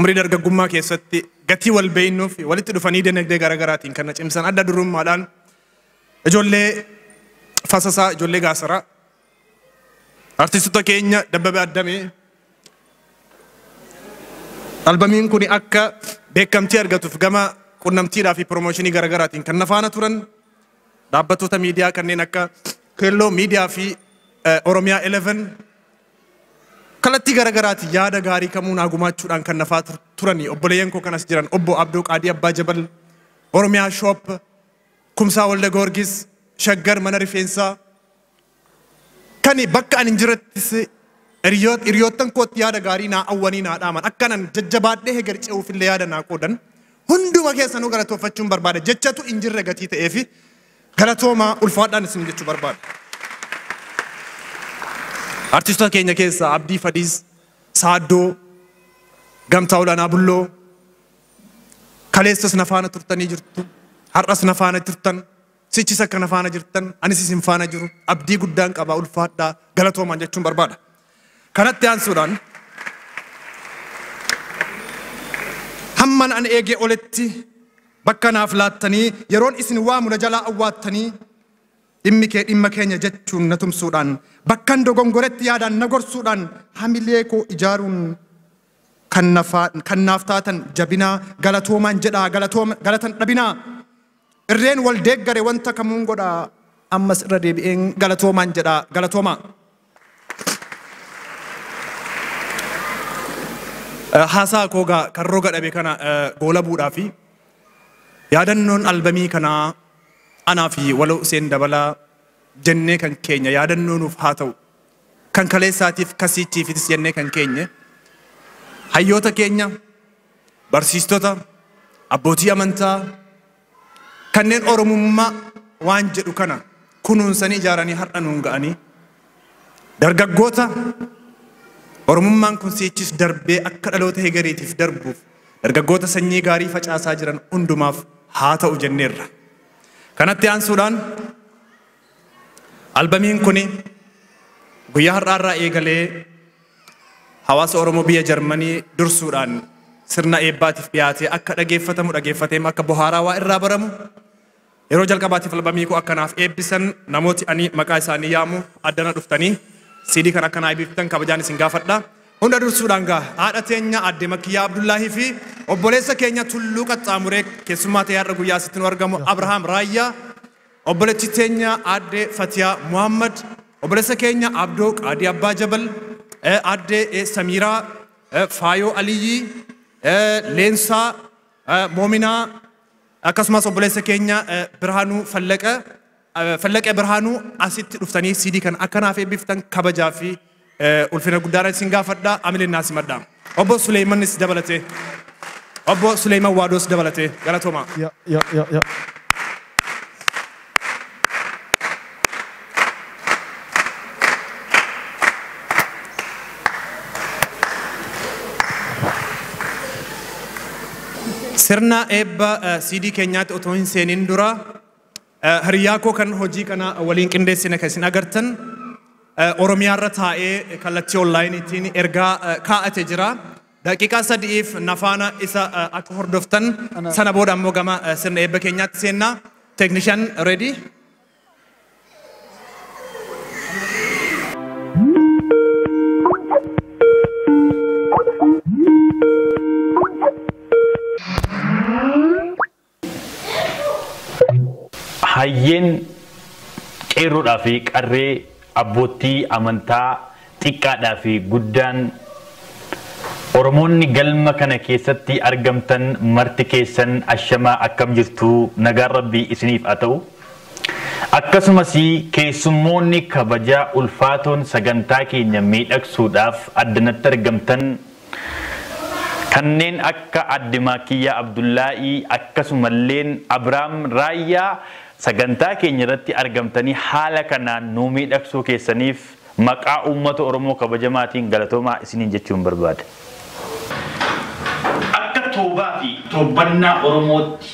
Speaker 8: umrii dargaggummaa keessatti gatii wal beeynuuf walitti dhufanii dinagdee garaagaraatiin kan cimsan adda durummaadhaan ijoollee Fasasaa, ijoollee Gaasaraa, artistoota keenya Dabbabee Addamee. Albamiin kun akka beekamtii argatuuf gama qunnamtiidhaa fi piroomooshinii garaagaraatiin kan nafaana turan dhaabbattoota miidiyaa kanneen akka Keelloo Miidiyaa fi Oromiyaa 11 kallattii garaagaraatiin yaada gaarii kamuu naa gumaachuudhaan kan nafaa turanii obboleeyyan koo kanas jiran obbo Abdoo Qaadii Abbaa Jabal, Oromiyaa Shoop, Kumsaa Walda Goorgis, Shaggar Mana Rifeensaa kan bakka ani jirattis hiriyoottan kootti yaada gaarii naa awwanii naa dhaaman akkanan jajjabaadhee hegar ce'uuf illee yaada naa qoodan hunduma keessanuu galatooffachuun barbaada jechatu hin jirre gatii ta'ee fi galatoomaa ulfaadhaan isin jechuu barbaada. Artistoota keenya keessaa Abdii Fadiis, Saaddoo, Gamtaa Olaanaa Bulloo kaleessas nafaana turtanii jirtu, har'as nafaana turtan, sichis akka nafaana jirtan, anis isin faana jiru, abdii guddaan qaba ulfaadhaa galatoomaan jechuun barbaada. Kanatti aansuudhaan hamman an eegee oletti bakka naaf laattanii yeroon isin waamu na jalaa awwaattanii dhimma keenya jechuun na tumsuudhaan bakkan dogongoretti yaadaan na gorsuudhaan hamilee koo ijaaruun kan naaf taatan jabinaa galatoomaan jedhaa galatan dhabinaa irreen wal deeggare wanta kamuun godhaa ammas irra deebi'een galatoomaan jedhaa galatoomaa. Haasaa koogaa kan roga dhabe kana goolabuudhaa fi yaadannoon albamii kanaa anaa fi waloo Useen Dabalaa jennee kan keenya yaadannoonuuf haa ta'u kan kaleessaatiif kasiichiifis jennee kan keenya hayyoota keenya barsiistota abbootii amantaa kanneen oromummaa waan jedhu kana kunuunsanii ijaaranii har'a nuun ga'anii dargaggoota oromummaan kun sichis darbee akka dhaloota hegariitiif darbuuf dargaggoota sanyii gaarii facaasaa jiran hundumaaf haa ta'u jenneerra. Kanatti aansuudhaan albamiin kun guyyaa har'aarraa eegalee hawaasa Oromoo biyya Jarmanii dursuudhaan sirna eebbaatiif dhiyaatee akka dhageeffateem akka bohaaraa waa irraa baramu yeroo jalqabaatiif albamii koo akkanaaf eebbisan namooti ani maqaa isaanii yaamu addana dhuftanii CD kan akkanaa eebbiftan kabajaan isin gaafadha. Hunda dursuudhaan gaa haadha teenya Aadde Makiyyaa Abdullaahii fi obboleessa keenya Tulluu Qaxxaamuree keessummaa ta'ee har'a guyyaa asitti nu argamu Abrahaam Raayyaa, obboleettii teenya Aadde Fatiyaa Muhammad, obboleessa keenya Abdoo Qaadii Abbaa Jabal, Aadde Samiiraa Faayoo Aliyyii, Leensaa Moominaa akkasumas obboleessa keenya Birhaanuu Fallaqee Birhaanuu asitti dhuftanii CD kan akkanaaf eebbiftan kabajaa fi ulfina guddaadhaan isin gaafadhaa amileen naas maddaa. Obbo Suleymanis dabalatee obbo Suleyman Waadoos dabalatee galatoomaa. Sirna eebba CD keenyaatti otoo hin seeniin dura hiriyaa koo kan hojii kana waliin qindeessine kan isin agartan Oromiyaarra taa'ee kallattii onlaayiniitiin ergaa kaa'ate jira. Daqiiqaa 3f nafaana isa akka hordoftan sana booda ammoo gama sirna eebba keenyaatti seennaa. Technician ready?
Speaker 9: Hayyeen qeerroodhaa fi qarree abbootii amantaa xiqqaadhaa fi guddaan Oromoonni galma kana keessatti argamtan marti keessan ashamaa akkam jirtu nagaan rabbii isiniif haa ta'u. Akkasumas keessummoonni kabajaa ulfaatoon sagantaa keenya miidhagsuudhaaf addanatti argamtan kanneen akka Aadde Makiyyaa Abdullaahii akkasumallee Abrahaam Raayyaa sagantaa keenya irratti argamtanii haala kanaan nuu miidhagsuu keessaniif maqaa uummata Oromoo kabajamaatiin galatoomaa isiniin jechuun barbaada. Akka toobaa fi toobannaa Oromootti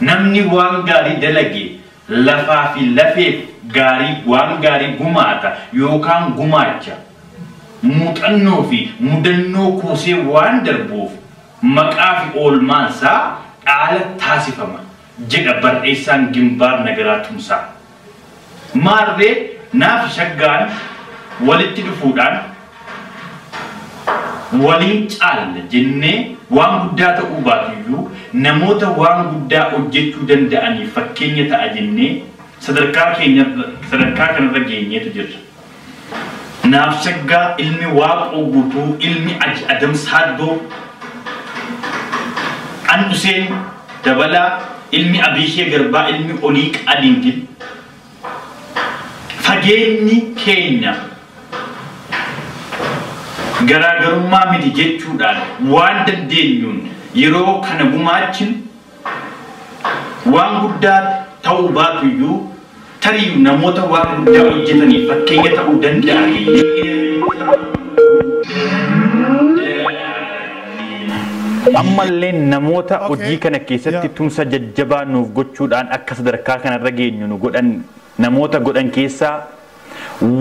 Speaker 9: namni waan gaarii dalage lafaa fi lafeef gaarii waan gaarii gumaata yookaan gumaacha. muuxannoo fi mudannoo kuusee waan darbuuf maqaa fi oolmaansaa dhaala taasifama jedha barreessaan Gimbaar Nagaraa Tumsaa. Maarree naaf shaggaan walitti dhufuudhaan waliin caalla jennee waan guddaa ta'uu baatuyyuu namoota waan guddaa hojjechuu danda'aniif fakkeenya ta'a jennee sadarkaa kanarra geenyeetu jirra. Naaf shaggaa ilmi Waaqoo Guutuu, ilmi Adams Haddoo, Anduseen Dabalaa, ilmi Abishee Garbaa, ilmi Oliiq Adingil. Fageenyi keenya garaagarummaa miti jechuudhaan waan dandeenyuun yeroo kana gumaachin waan guddaa ta'uu baatuyyuu tarii namoota waan guddaa hojjetaniif fakkeenya ta'uu danda'an. Ammallee namoota hojii kana keessatti tumsa jajjabaa nuuf gochuudhaan akka sadarkaa kanarra geenyu nu godhan namoota godhan keessaa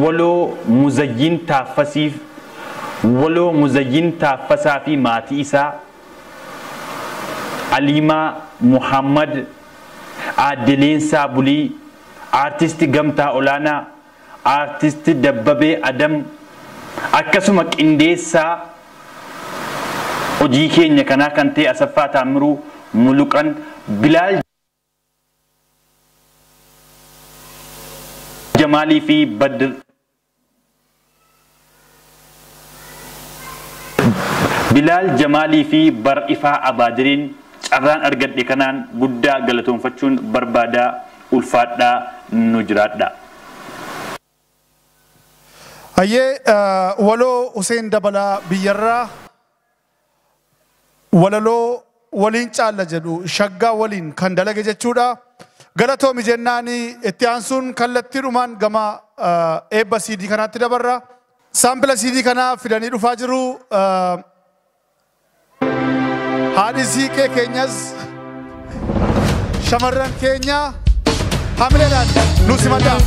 Speaker 9: waloo Muzayyin Taaffasiif waloo Muzayyin Taaffasaa fi maatii isaa, Aliimaa Muhammad, Aadeleensaa Bulii, aartisti Gamtaa Olaanaa, aartisti Dabbabee Adam, akkasuma qindeessaa hojii keenya kanaa kan ta'e Asaffaa Taamiruu, Muluqan, Bilaal Jamaalii fi Badr Bilaal Jamaalii fi Bar'ifaa Abaadiriin carraan argadhe kanaan guddaa galatoonfachuun barbaadaa ulfaadhaa nu jiraadha.
Speaker 5: Hayyee waloo Huseen Dabalaa biyyarraa walaloo waliin caalla jedhu shaggaa waliin kan dalage jechuudha. Galatoomi jennaani itti aansuun kallattiidhumaan gama eebba CD kanaatti dabarra. Saampila CD kanaa fidanii dhufaa jiru. Haadhi siiqee keenyas shamarran keenya hamileedhaan nu simadhaa.